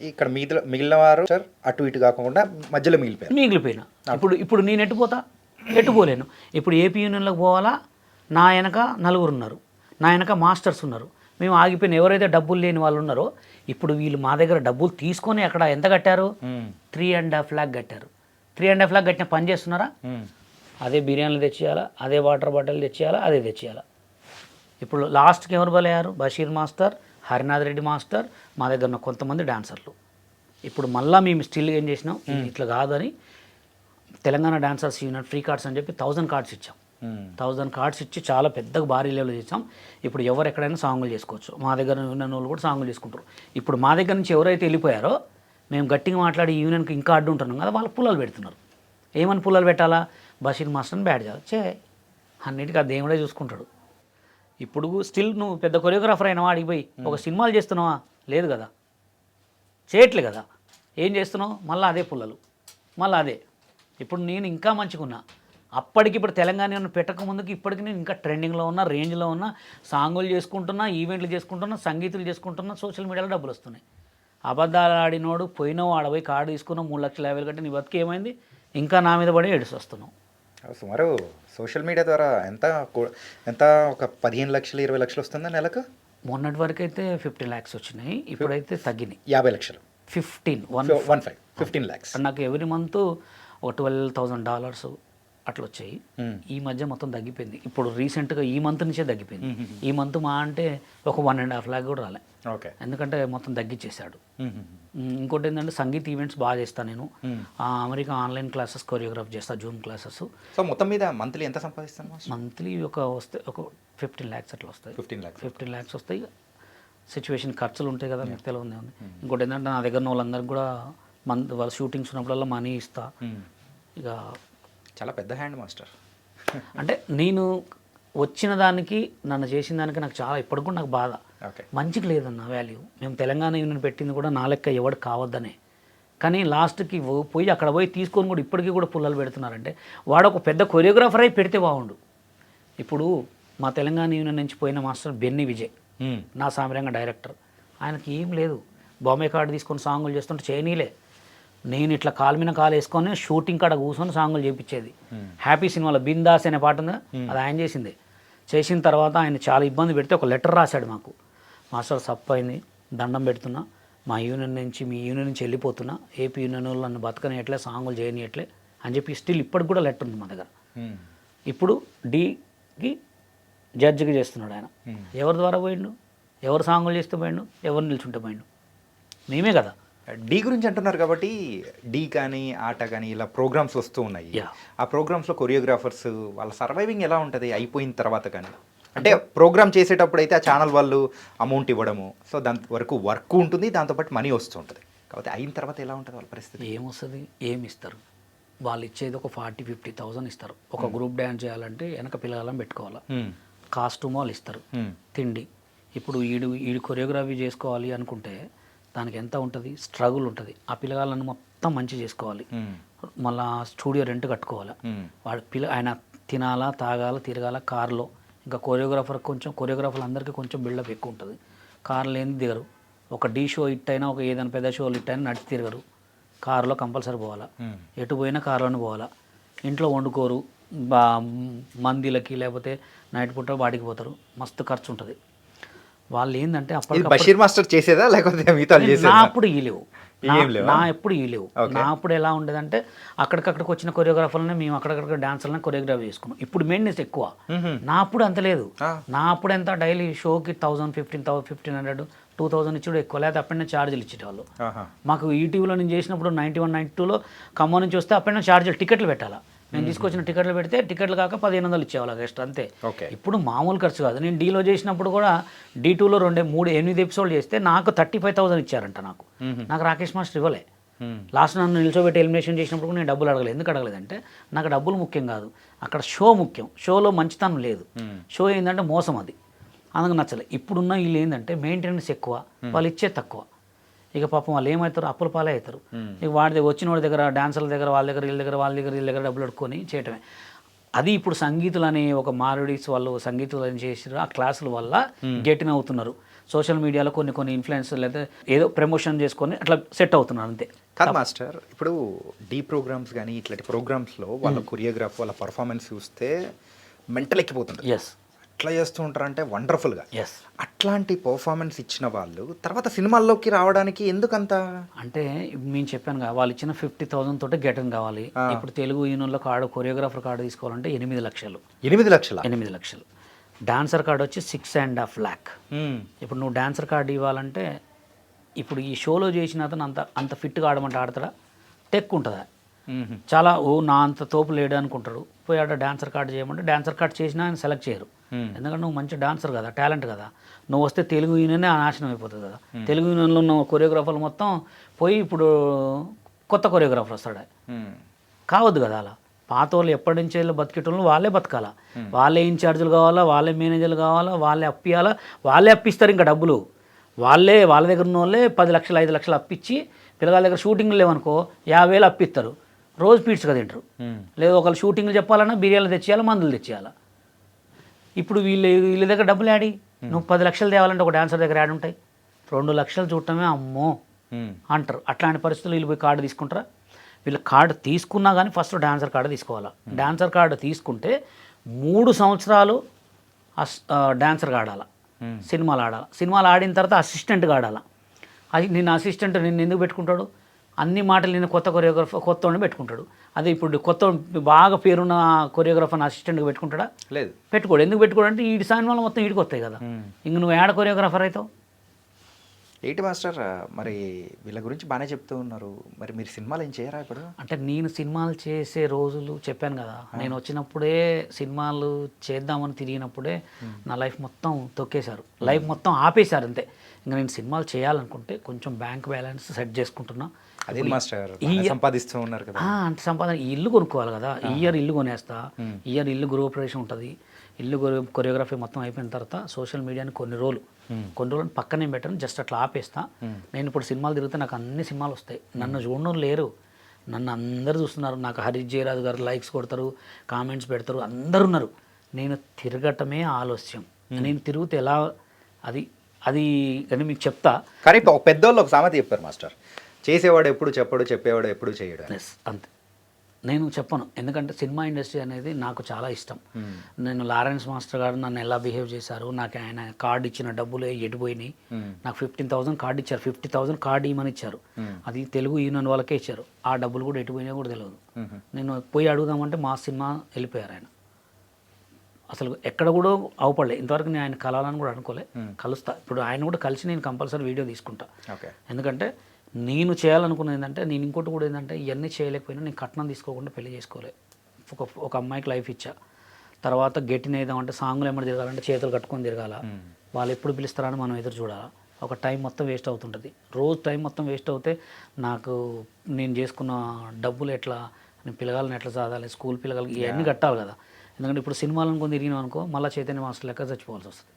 ఇక్కడ మిగిలిన వారు సార్ అటు ఇటు కాకుండా మధ్యలో మిగిలిపోయినా ఇప్పుడు నేను ఎట్టుపోలేను. ఇప్పుడు ఏపీ యూనియన్లోకి పోవాలా, నా వెనక 4 ఉన్నారు, నా వెనక మాస్టర్స్ ఉన్నారు, మేము ఆగిపోయిన ఎవరైతే డబ్బులు లేని వాళ్ళు ఉన్నారో ఇప్పుడు వీళ్ళు మా దగ్గర డబ్బులు తీసుకొని అక్కడ ఎంత కట్టారు, 3.5 lakh కట్టారు. 3.5 lakh కట్టిన పని చేస్తున్నారా? అదే బిర్యానీలు తెచ్చేయాలా, అదే వాటర్ బాటిల్ తెచ్చేయాలా, అదే తెచ్చేయాలా. ఇప్పుడు లాస్ట్కి ఎవరు బలయ్యారు? బషీర్ మాస్టర్, హరినాథ్ రెడ్డి మాస్టర్, మా దగ్గర ఉన్న కొంతమంది డాన్సర్లు. ఇప్పుడు మళ్ళీ మేము స్టిల్ ఏం చేసినాం, ఇట్లా కాదని Telangana dancers union free cards అని చెప్పి 1000 కార్డ్స్ ఇచ్చాం. 1000 కార్డ్స్ ఇచ్చి చాలా పెద్దగా భారీ లెవెల్ చేసాం. ఇప్పుడు ఎవరు ఎక్కడైనా సాంగులు చేసుకోవచ్చు, మా దగ్గర ఉన్న వాళ్ళు కూడా సాంగులు చేసుకుంటారు. ఇప్పుడు మా దగ్గర నుంచి ఎవరైతే వెళ్ళిపోయారో మేము గట్టిగా మాట్లాడి యూనియన్కి ఇంకా అడ్డు ఉంటున్నాం కదా, వాళ్ళు పుల్లలు పెడుతున్నారు. ఏమని పుల్లలు పెట్టాలా? బషీర్ మాస్టర్ని బ్యాడ్ చేయాలి, అన్నిటికీ ఆ దేవుడే చూసుకుంటాడు. ఇప్పుడు స్టిల్ నువ్వు పెద్ద కొరియోగ్రాఫర్ అయినా వాడికి పోయి ఒక సినిమాలు చేస్తున్నావా? లేదు కదా, చేయట్లే కదా. ఏం చేస్తున్నావు? మళ్ళీ అదే పుల్లలు, మళ్ళీ అదే. ఇప్పుడు నేను ఇంకా మంచిగున్నా, అప్పటికిప్పుడు తెలంగాణ పెట్టక ముందుకి ఇప్పటికి నేను ఇంకా ట్రెండింగ్లో ఉన్నా, రేంజ్లో ఉన్నా, సాంగులు చేసుకుంటున్నా, ఈవెంట్లు చేసుకుంటున్నా, సంగీతులు చేసుకుంటున్నా, సోషల్ మీడియాలో డబ్బులు వస్తున్నాయి. అబద్ధాలు ఆడినోడు పోయినావు, ఆడపోయి కార్డు తీసుకున్నావు, 3,50,000 కట్టి నీ బతికి ఏమైంది? ఇంకా నా మీద పడి ఏడుస్తూ వస్తున్నావు. సుమారు సోషల్ మీడియా ద్వారా ఎంత ఒక 15 లక్షలు 20 లక్షలు వస్తుందా నెలకు? మొన్నటి వరకు అయితే 15 lakhs వచ్చినాయి, ఇప్పుడైతే తగ్గినాయి. 50 లక్షలు 15 lakhs. నాకు ఎవ్రీ మంత్ ఒక $12,000 అట్లా వచ్చాయి. ఈ మధ్య మొత్తం తగ్గిపోయింది. ఇప్పుడు రీసెంట్గా ఈ మంత్ నుంచే తగ్గిపోయింది. ఈ మంత్ మా అంటే ఒక 1.5 lakh కూడా రాలే. ఓకే, ఎందుకంటే మొత్తం తగ్గించేశాడు. ఇంకోటి ఏంటంటే సంగీత్ ఈవెంట్స్ బాగా చేస్తాను నేను. అమెరికా ఆన్లైన్ క్లాసెస్ కొరియోగ్రాఫ్ చేస్తా, జూమ్ క్లాసెస్. సో మొత్తం మీద మంత్లీ ఎంత సంపాదిస్తాను? మంత్లీ ఒక 15 lakhs అట్లా వస్తాయి. 15 lakhs వస్తాయి. సిచ్యువేషన్ ఖర్చులు ఉంటాయి కదా, మీకు తెలియదు ఉంది. ఇంకోటి ఏంటంటే నా దగ్గర ఉన్న వాళ్ళందరికీ కూడా వాళ్ళ షూటింగ్స్ ఉన్నప్పుడల్లా మనీ ఇస్తా. ఇక చాలా పెద్ద హ్యాండ్ మాస్టర్. అంటే నేను వచ్చిన దానికి నన్ను చేసిన దానికి నాకు చాలా ఇప్పటికి కూడా నాకు బాధ. మంచికి లేదన్న వాల్యూ. మేము తెలంగాణ యూనియన్ పెట్టింది కూడా నా లెక్క ఎవడు కావద్దనే, కానీ లాస్ట్కి పోయి అక్కడ పోయి తీసుకొని కూడా ఇప్పటికీ కూడా పుల్లలు పెడుతున్నారంటే వాడు ఒక పెద్ద కొరియోగ్రాఫర్ అయి పెడితే బాగుండు. ఇప్పుడు మా తెలంగాణ యూనియన్ నుంచి పోయిన మాస్టర్ బెన్నీ విజయ్, నా సామిరంగ డైరెక్టర్, ఆయనకి ఏం లేదు, బాంబే కార్డు తీసుకొని సాంగులు చేస్తుంటే చేయనీలే. నేను ఇట్లా కాలు మీద కాలు వేసుకొని షూటింగ్ కాడ కూర్చొని సాంగులు చేయించేది. హ్యాపీ సినిమాలో బిందాస్ అనే పాట ఉంది, అది ఆయన చేసింది. చేసిన తర్వాత ఆయన చాలా ఇబ్బంది పెడితే ఒక లెటర్ రాశాడు మాకు, మాస్టర్ సప్పైంది, దండం పెడుతున్నా, మా యూనియన్ నుంచి మీ యూనియన్ నుంచి వెళ్ళిపోతున్నా, ఏపీ యూనియన్ వాళ్ళు నన్ను బతకనియట్లే, సాంగులు చేయనియట్లే అని చెప్పి స్టిల్ ఇప్పటికి కూడా లెటర్ ఉంది మా దగ్గర. ఇప్పుడు డీకి జడ్జిగా చేస్తున్నాడు ఆయన. ఎవరి ద్వారా పోయిండు? ఎవరు సాంగులు చేస్తూ పోయిండు? ఎవరు నిల్చుంటే పోయిండు? మేమే కదా. డీ గురించి అంటున్నారు కాబట్టి డీ కానీ ఆట కానీ ఇలా ప్రోగ్రామ్స్ వస్తూ ఉన్నాయి. ఆ ప్రోగ్రామ్స్లో కొరియోగ్రాఫర్స్ వాళ్ళ సర్వైవింగ్ ఎలా ఉంటుంది అయిపోయిన తర్వాత? కానీ అంటే ప్రోగ్రామ్ చేసేటప్పుడు అయితే ఆ ఛానల్ వాళ్ళు అమౌంట్ ఇవ్వడము, సో దాని వరకు వర్క్ ఉంటుంది, దాంతోపాటు మనీ వస్తూ ఉంటుంది. కాబట్టి అయిన తర్వాత ఎలా ఉంటుంది వాళ్ళ పరిస్థితి? ఏమొస్తుంది? ఏమి ఇస్తారు? వాళ్ళు ఇచ్చేది ఒక 40,000-50,000 ఇస్తారు. ఒక గ్రూప్ డ్యాన్స్ చేయాలంటే వెనక పిల్లగాళ్ళని పెట్టుకోవాలి, కాస్ట్యూమ్ వాళ్ళు ఇస్తారు, తిండి. ఇప్పుడు ఈడు కొరియోగ్రఫీ చేసుకోవాలి అనుకుంటే దానికి ఎంత ఉంటుంది, స్ట్రగుల్ ఉంటుంది. ఆ పిల్లగాళ్ళని మొత్తం మంచి చేసుకోవాలి, మళ్ళీ స్టూడియో రెంట్ కట్టుకోవాలి, ఆయన తినాలా, తాగాల, తిరగాల కార్లో. ఇంకా కొరియోగ్రాఫర్లు అందరికీ కొంచెం బిల్డప్ ఎక్కువ ఉంటుంది. కార్లు లేని దిగరు. ఒక డీ షో హిట్ అయినా, ఒక ఏదైనా పెద్ద షోలు హిట్ అయినా నడిచి తిరగరు. కారులో కంపల్సరీ పోవాలా, ఎటు పోయినా కారులోనే పోవాలా. ఇంట్లో వండుకోరు, మందిలకి లేకపోతే నైట్ పూట వాటికి పోతారు, మస్తు ఖర్చు ఉంటుంది. వాళ్ళు ఏంటంటే బషీర్ మాస్టర్ చేసేదా లేకపోతే మిగతా నా అప్పుడు ఈ లేవు, నా ఎప్పుడు ఈ లేవు. నా అప్పుడు ఎలా ఉండేదంటే అక్కడికక్కడికి వచ్చిన కొరియోగ్రాఫర్లనే మేము అక్కడక్కడ డాన్సర్లను కొరియోగ్రాఫీ చేసుకున్నాం. ఇప్పుడు మెయింటెనెన్స్ ఎక్కువ. నా అప్పుడు అంత లేదు. నా అప్పుడు ఎంత డైలీ షోకి 1,000, 1,500, 2,000 ఇచ్చుడు ఎక్కువ, లేకపోతే అప్పటినే ఛార్జీలు ఇచ్చేవాళ్ళు. మాకు ఈటీవీలో నేను చేసినప్పుడు 91, 92లో ఖమ్మం నుంచి వస్తే అప్పటినే ఛార్జీలు, టికెట్లు పెట్టాలా. నేను తీసుకొచ్చిన టికెట్లు పెడితే టికెట్లు కాక 1,500 ఇచ్చేవాళ్ళు ఎక్స్ట్రా, అంతే. ఇప్పుడు మామూలు ఖర్చు కాదు. నేను డీలో చేసినప్పుడు కూడా D2లో 8 ఎపిసోడ్లు చేస్తే నాకు 35,000 ఇచ్చారంట. నాకు రాకేష్ మాస్టర్ ఇవ్వలే. లాస్ట్ నన్ను నిల్చోబెట్టి ఎలిమినేషన్ చేసినప్పుడు నేను డబ్బులు అడగలేదు. ఎందుకు అడగలేదంటే నాకు డబ్బులు ముఖ్యం కాదు, అక్కడ షో ముఖ్యం. షోలో మంచితనం లేదు, షో ఏంటంటే మోసం, అది అందుకు నచ్చలేదు. ఇప్పుడున్న వీళ్ళు ఏంటంటే మెయింటెనెన్స్ ఎక్కువ, వాళ్ళు ఇచ్చే తక్కువ. ఇక పాపం వాళ్ళు ఏమవుతారు, అప్పుల పాలే అవుతారు. ఇక వచ్చిన వాడి దగ్గర, డాన్సర్ల దగ్గర, వాళ్ళ దగ్గర డబ్బులు అడుక్కొని చేయటమే. అది ఇప్పుడు సంగీతులు అనే ఒక మారుడీస్ వాళ్ళు సంగీతులు అని చేసారు. ఆ క్లాసుల వల్ల గెటిన్ అవుతున్నారు. సోషల్ మీడియాలో కొన్ని ఇన్ఫ్లుయెన్స్ లేదా ఏదో ప్రమోషన్ చేసుకొని అట్లా సెట్ అవుతున్నారు, అంతే. కాదు మాస్టర్, ఇప్పుడు డీ ప్రోగ్రామ్స్ కానీ ఇట్లాంటి ప్రోగ్రామ్స్లో వాళ్ళ కొరియోగ్రాఫ్, వాళ్ళ పర్ఫార్మెన్స్ చూస్తే మెంటల్ ఎక్కిపోతుంది. ఎస్, ఎట్లా చేస్తూ ఉంటారంటే వండర్ఫుల్గా. ఎస్, అట్లాంటి పర్ఫార్మెన్స్ ఇచ్చిన వాళ్ళు తర్వాత సినిమాల్లోకి రావడానికి ఎందుకంత అంటే నేను చెప్పాను కదా, వాళ్ళు ఇచ్చిన 50,000 తోటి గెటన్ కావాలి. ఇప్పుడు తెలుగు యూనియన్లో కొరియోగ్రాఫర్ కార్డు తీసుకోవాలంటే 8 లక్షలు. 8 లక్షలు. డాన్సర్ కార్డు వచ్చి 6.5 lakh. ఇప్పుడు నువ్వు డాన్సర్ కార్డు ఇవ్వాలంటే ఇప్పుడు ఈ షోలో చేసిన అతను అంత ఫిట్గా ఆడమంటే ఆడతాడా? టెక్ ఉంటుందా? చాలా నా అంత తోపు లేడు అనుకుంటారు. పోయి ఆడ డాన్సర్ కార్డు చేయమంటే డాన్సర్ కార్డు చేసినా ఆయన సెలెక్ట్ చేయరు. ఎందుకంటే నువ్వు మంచి డాన్సర్ కదా, టాలెంట్ కదా. నువ్వు వస్తే తెలుగు యూనియనే నాశనం అయిపోతుంది కదా. తెలుగు యూనియన్లో ఉన్న కొరియోగ్రాఫర్లు మొత్తం పోయి ఇప్పుడు కొత్త కొరియోగ్రాఫర్ వస్తాడు, కావద్దు కదా. అలా పాత వాళ్ళు ఎప్పటి నుంచి బతికేటోళ్ళు వాళ్ళే బతకాలా, వాళ్ళే ఇన్ఛార్జీలు కావాలా, వాళ్ళే మేనేజర్లు కావాలా, వాళ్ళే అప్పియాలా, వాళ్ళే అప్పిస్తారు. ఇంకా డబ్బులు వాళ్ళ దగ్గర ఉన్న వాళ్ళే 10 లక్షలు 5 లక్షలు అప్పించి, పిల్లగాళ్ళ దగ్గర షూటింగ్లు లేవనుకో 50,000 అప్పిస్తారు. రోజు పీడ్స్గా తింటారు. లేదు ఒకళ్ళు షూటింగ్లు చెప్పాలన్నా బిర్యానీలు తెచ్చేయాలి, మందులు తెచ్చేయాలి. ఇప్పుడు వీళ్ళ దగ్గర డబ్బులు యాడి? నువ్వు 10 లక్షలు తేవాలంటే ఒక డాన్సర్ దగ్గర యాడ్ ఉంటాయి. 2 లక్షలు చూడటమే అమ్మో అంటారు. అట్లాంటి పరిస్థితులు వీళ్ళు పోయి కార్డు తీసుకుంటారా? వీళ్ళు కార్డు తీసుకున్నా కానీ ఫస్ట్ డాన్సర్ కార్డు తీసుకోవాలా. డాన్సర్ కార్డు తీసుకుంటే 3 సంవత్సరాలు డాన్సర్గా ఆడాలి, సినిమాలు ఆడాలి. సినిమాలు ఆడిన తర్వాత అసిస్టెంట్గా ఆడాలి. అది నిన్న అసిస్టెంట్ నిన్ను ఎందుకు పెట్టుకుంటాడు? అన్ని మాటలు నేను కొత్త కొరియోగ్రాఫర్ కొత్త వాడిని పెట్టుకుంటాడు. అదే ఇప్పుడు కొత్త బాగా పేరున్న కొరియోగ్రాఫర్ని అసిస్టెంట్గా పెట్టుకుంటాడా? లేదు, పెట్టుకోడు. ఎందుకు పెట్టుకోడు అంటే ఈ సినిమాలు మొత్తం ఈడికి వస్తాయి కదా. ఇంక నువ్వు ఏడ కొరియోగ్రాఫర్ అవుతావు? ఏంటి మాస్టర్, మరి వీళ్ళ గురించి బాగానే చెప్తూ ఉన్నారు, మరి మీరు సినిమాలు ఏం చేయరా ఇప్పుడు? అంటే నేను సినిమాలు చేసే రోజులు చెప్పాను కదా, నేను వచ్చినప్పుడే సినిమాలు చేద్దామని తిరిగినప్పుడే నా లైఫ్ మొత్తం తొక్కేశారు, లైఫ్ మొత్తం ఆపేశారు, అంతే. ఇంకా నేను సినిమాలు చేయాలనుకుంటే కొంచెం బ్యాంక్ బ్యాలెన్స్ సెట్ చేసుకుంటున్నా. అదే మాస్టర్ సంపాదిస్తూ ఉన్నారు కదా, అంటే సంపాదన ఇల్లు కొనుక్కోవాలి కదా. ఇయర్ ఇల్లు కొనేస్తా, ఇయర్ ఇల్లు గృహప్రవేశం ఉంటుంది, ఇల్లు కొరియోగ్రఫీ మొత్తం అయిపోయిన తర్వాత సోషల్ మీడియాని కొన్ని రోజులు పక్కనే పెట్టను, జస్ట్ అట్లా ఆపేస్తా. నేను ఇప్పుడు సినిమాలు తిరిగితే నాకు అన్ని సినిమాలు వస్తాయి, నన్ను చూడడం లేరు, నన్ను అందరు చూస్తున్నారు. నాకు హరీష్ జయరాజు గారు లైక్స్ కొడతారు, కామెంట్స్ పెడతారు, అందరు ఉన్నారు. నేను తిరగటమే ఆలస్యం. నేను తిరిగితే ఎలా అది కానీ మీకు చెప్తా. కానీ పెద్దోళ్ళు ఒక సామెత చెప్పారు మాస్టర్, చేసేవాడు ఎప్పుడు చెప్పడు, చెప్పేవాడు ఎప్పుడు చేయడు. అంతే, నేను చెప్పను. ఎందుకంటే సినిమా ఇండస్ట్రీ అనేది నాకు చాలా ఇష్టం. నేను లారెన్స్ మాస్టర్ గారు నన్ను ఎలా బిహేవ్ చేశారు, నాకు ఆయన కార్డు ఇచ్చిన డబ్బులు ఎడిపోయినాయి. నాకు 15,000 కార్డు ఇచ్చారు, 50,000 కార్డు ఇవ్వమని ఇచ్చారు. అది తెలుగు యూనియన్ వాళ్ళకే ఇచ్చారు. ఆ డబ్బులు కూడా ఎటుపోయినాయో కూడా తెలియదు. నేను పోయి అడుగుదామంటే మా సినిమా వెళ్ళిపోయారు ఆయన. అసలు ఎక్కడ కూడా అవపడలే. ఇంతవరకు నేను ఆయన కలవాలని కూడా అనుకోలే. కలుస్తా ఇప్పుడు, ఆయన కూడా కలిసి నేను కంపల్సరీ వీడియో తీసుకుంటా. ఎందుకంటే నేను చేయాలనుకున్నది ఏంటంటే, నేను ఇంకోటి కూడా ఏంటంటే, ఇవన్నీ చేయలేకపోయినా నేను కట్నం తీసుకోకుండా పెళ్లి చేసుకోలే. ఒక అమ్మాయికి లైఫ్ ఇచ్చా. తర్వాత గెట్టిన ఏదామంటే సాంగ్లు ఏమైనా తిరగాలంటే చేతులు కట్టుకొని తిరగాల. వాళ్ళు ఎప్పుడు పిలుస్తారని మనం ఎదురు చూడాలి. ఒక టైం మొత్తం వేస్ట్ అవుతుంటుంది. రోజు టైం మొత్తం వేస్ట్ అవుతే నాకు నేను చేసుకున్న డబ్బులు ఎట్లా నేను పిల్లగాళ్ళని ఎట్లా చదవాలి, స్కూల్ పిల్లగాళ్ళకి ఇవన్నీ కట్టాలి కదా. ఎందుకంటే ఇప్పుడు సినిమాలను కొన్ని తిరిగినాం అనుకో మళ్ళీ చైతన్య మాస్టర్ లెక్క చచ్చిపోవాల్సి వస్తుంది.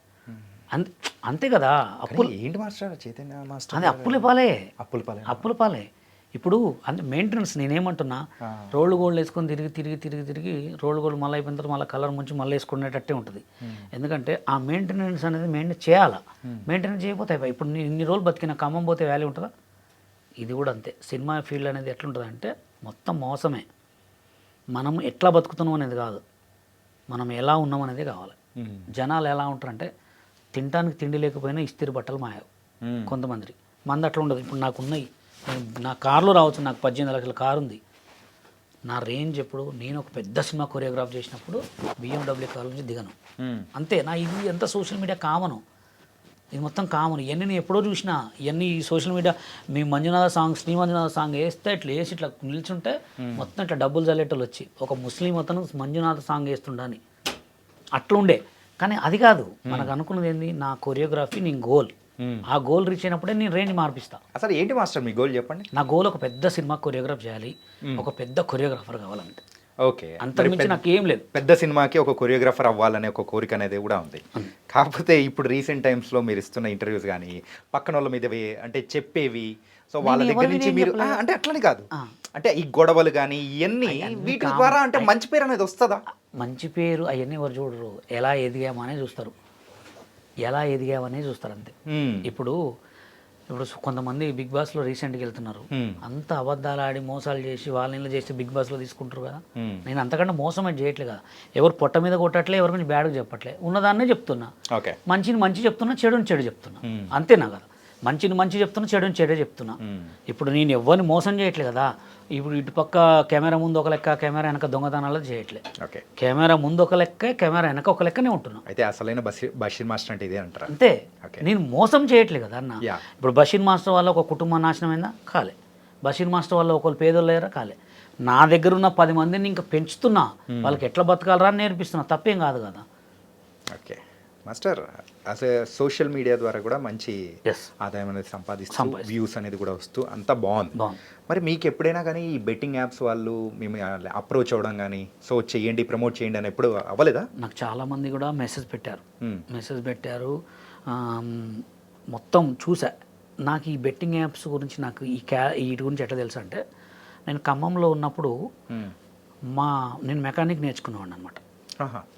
అంతే అంతే కదా. అప్పులు ఏంటి మాస్టర్ చైతన్య మాస్టర్? అదే అప్పులు పాలే, అప్పుల పాలే. ఇప్పుడు అంటే మెయింటెనెన్స్ నేనేమంటున్నా, రోడ్లు గోల్డ్ వేసుకొని తిరిగి రోడ్లు గోల్డ్ మళ్ళీ అయిపోయిన తర్వాత మళ్ళీ కలర్ ముంచి మళ్ళీ వేసుకునేటట్టే ఉంటుంది. ఎందుకంటే ఆ మెయింటెనెన్స్ అనేది మెయింటైన్ చేయాలా. మెయింటెనెన్స్ చేయకపోతే అయిపోయి. ఇప్పుడు నేను ఇన్ని రోజులు బతికిన ఖమ్మం పోతే వాల్యూ ఉంటుందా? ఇది కూడా అంతే. సినిమా ఫీల్డ్ అనేది ఎట్లుంటుంది అంటే మొత్తం మోసమే. మనం ఎట్లా బతుకుతున్నాం అనేది కాదు, మనం ఎలా ఉన్నాం అనేది కావాలి. జనాలు ఎలా ఉంటారంటే తినడానికి తిండి లేకపోయినా ఇస్తిరి బట్టలు మాయవు కొంతమంది. మంది అట్లా ఉండదు. ఇప్పుడు నాకున్నాయి, నా కార్లో రావచ్చు, నాకు 18 లక్షల కారు ఉంది. నా రేంజ్ ఎప్పుడు నేను ఒక పెద్ద సినిమా కొరియోగ్రాఫ్ చేసినప్పుడు BMW కార్ నుంచి దిగను. అంతే. నా ఇది ఎంత సోషల్ మీడియా కామను, ఇది మొత్తం కామన్. ఇవన్నీ నేను ఎప్పుడో చూసినా. ఇవన్నీ ఈ సోషల్ మీడియా మీ మంజునాథ సాంగ్, శ్రీ మంజునాథ సాంగ్ వేస్తే ఇట్లా వేసి ఇట్లా నిల్చుంటే మొత్తం ఇట్లా డబ్బులు చల్లేటోళ్ళు వచ్చి ఒక ముస్లిం అతను మంజునాథ సాంగ్ వేస్తుండని అట్లా ఉండే. కానీ అది కాదు మనకు అనుకున్నది ఏంది, నా కొరియోగ్రఫీ నేను గోల్. ఆ గోల్ రీచ్ అయినప్పుడే నేను రేంజ్ మార్పిస్తా. అసలు ఏంటి మాస్టర్ మీ గోల్ చెప్పండి? నా గోల్ ఒక పెద్ద సినిమా కొరియోగ్రాఫ్ చేయాలి, ఒక పెద్ద కొరియోగ్రాఫర్ కావాలంటే. ఓకే. అంతకుమించి నాకు ఏం లేదు. పెద్ద సినిమాకి ఒక కొరియోగ్రాఫర్ అవ్వాలనే ఒక కోరిక అనేది కూడా ఉంది. కాకపోతే ఇప్పుడు రీసెంట్ టైమ్స్లో మీరు ఇస్తున్న ఇంటర్వ్యూస్ కానీ పక్కన వాళ్ళ మీద అంటే చెప్పేవి, సో వాళ్ళ దగ్గర నుంచి మీరు అంటే అట్లని కాదు, అంటే ఈ గొడవలు కానీ ఇవన్నీ వీటి ద్వారా అంటే మంచి పేరు అనేది వస్తుందా? మంచి పేరు అవన్నీ ఎవరు చూడరు, ఎలా ఎదిగామనే చూస్తారు. ఎలా ఎదిగామనే చూస్తారు అంతే. ఇప్పుడు కొంతమంది బిగ్ బాస్లో రీసెంట్గా వెళ్తున్నారు, అంత అబద్ధాలు ఆడి మోసాలు చేసి వాళ్ళని చేసి బిగ్ బాస్లో తీసుకుంటారు కదా. నేను అంతకంటే మోసం అని చేయట్లేదు కదా. ఎవరు పొట్ట మీద కొట్టట్లే, ఎవరి మీద బ్యాడ్గా చెప్పట్లే, ఉన్నదాన్నే చెప్తున్నా. మంచిని మంచి చెప్తున్నా, చెడుని చెడు చెప్తున్నా, అంతేనా కదా. మంచిని మంచి చెప్తున్నా, చెడుని చెడే చెప్తున్నా. ఇప్పుడు నేను ఎవరిని మోసం చేయట్లే కదా. ఇప్పుడు ఇటుపక్క కెమెరా ముందు ఒక లెక్క, కెమెరా వెనక దొంగతనాలు చేయట్లే. కెమెరా ముందు ఒక లెక్క, కెమెరా వెనక ఒక లెక్కనే ఉంటున్నా. అయితే అసలైన బషీర్ మాస్టర్ అంటే ఇదే అంటారా? అంతే. నేను మోసం చేయట్లే కదా అన్న. ఇప్పుడు బషీర్ మాస్టర్ వల్ల ఒక కుటుంబం నాశనం అయిందా? కాలే. బషీర్ మాస్టర్ వల్ల ఒకరు పేదోళ్ళు అయ్యారా? కాలే. నా దగ్గర ఉన్న 10 మందిని ఇంకా పెంచుతున్నా, వాళ్ళకి ఎట్లా బతకాలరా అని నేర్పిస్తున్నా, తప్పేం కాదు కదా. ఓకే మాస్టర్, అసలు సోషల్ మీడియా ద్వారా కూడా మంచి ఆదాయం అనేది సంపాదిస్తూ వ్యూస్ అనేది కూడా వస్తూ అంతా బాగుంది. మరి మీకు ఎప్పుడైనా కానీ ఈ బెట్టింగ్ యాప్స్ వాళ్ళు మేము అప్రోచ్ అవ్వడం కానీ, సో చేయండి ప్రమోట్ చేయండి అని ఎప్పుడు అవ్వలేదా? నాకు చాలామంది కూడా మెసేజ్ పెట్టారు, మొత్తం చూసా. నాకు ఈ బెట్టింగ్ యాప్స్ గురించి, నాకు వీటి గురించి ఎట్లా తెలుసు అంటే, నేను ఖమ్మంలో ఉన్నప్పుడు నేను మెకానిక్ నేర్చుకునేవాడిని అనమాట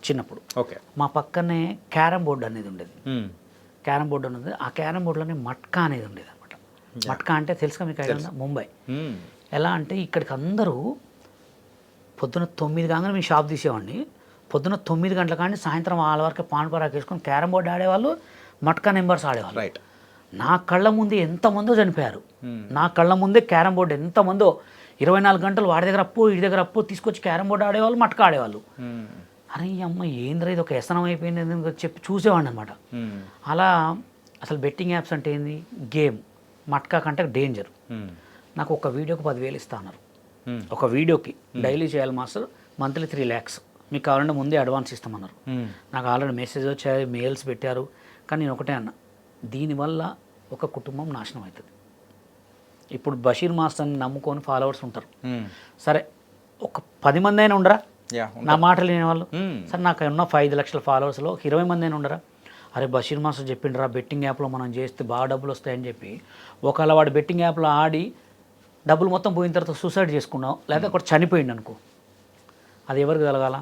చిన్నప్పుడు. ఓకే. మా పక్కనే క్యారమ్ బోర్డు అనేది ఉండేది. క్యారమ్ బోర్డు అనేది, ఆ క్యారమ్ బోర్డులోనే మట్కా అనేది ఉండేది అనమాట. మట్కా అంటే తెలుసుగా మీకు? ఐడియా ఉందా? ముంబై. ఎలా అంటే ఇక్కడికి అందరూ పొద్దున్న 9 కాగానే మేము షాప్ తీసేవాడిని. పొద్దున్న 9 గంటల కానీ సాయంత్రం 6 వరకు పాన్ పరాకు వేసుకొని క్యారమ్ బోర్డు ఆడేవాళ్ళు, మట్కా నెంబర్స్ ఆడేవాళ్ళు. రైట్. నా కళ్ళ ముందే ఎంతమందో చనిపోయారు. నా కళ్ళ ముందే క్యారమ్ బోర్డు ఎంతమందో 24 గంటలు వాడి దగ్గర అప్పు వీడి దగ్గర అప్పు తీసుకొచ్చి క్యారమ్ బోర్డు ఆడేవాళ్ళు, మట్కా ఆడేవాళ్ళు. అరే అమ్మ ఏంద్రా ఇది ఒక వ్యసనం అయిపోయింది అని చెప్పి చూసేవాడిని అనమాట. అలా అసలు బెట్టింగ్ యాప్స్ అంటే ఏంది, గేమ్. మట్కా కంటే డేంజర్. నాకు ఒక వీడియోకి 10,000 ఇస్తా అన్నారు. ఒక వీడియోకి డైలీ చేయాలి మాస్టర్, మంత్లీ 3 lakhs, మీకు కావాలంటే ముందే అడ్వాన్స్ ఇస్తామన్నారు. నాకు ఆల్రెడీ మెసేజ్ వచ్చాయి, మెయిల్స్ పెట్టారు. కానీ నేను ఒకటే అన్నా, దీనివల్ల ఒక కుటుంబం నాశనం అవుతుంది. ఇప్పుడు బషీర్ మాస్టర్ని నమ్ముకొని ఫాలోవర్స్ ఉంటారు. సరే ఒక 10 మంది అయినా ఉండరా నా మాటలు వినేవాళ్ళు? సరే నాకు ఉన్న 5 లక్షల ఫాలోవర్స్లో 20 మంది అయినా ఉండరా? అరే బషీర్ మాస్టర్ చెప్పిండ్రా బెట్టింగ్ యాప్లో మనం చేస్తే బాగా డబ్బులు వస్తాయని చెప్పి, ఒకవేళ వాడు బెట్టింగ్ యాప్లో ఆడి డబ్బులు మొత్తం పోయిన తర్వాత సూసైడ్ చేసుకున్నావు, లేదా ఒకటి చనిపోయింది అనుకో, అది ఎవరికి తగలగాల?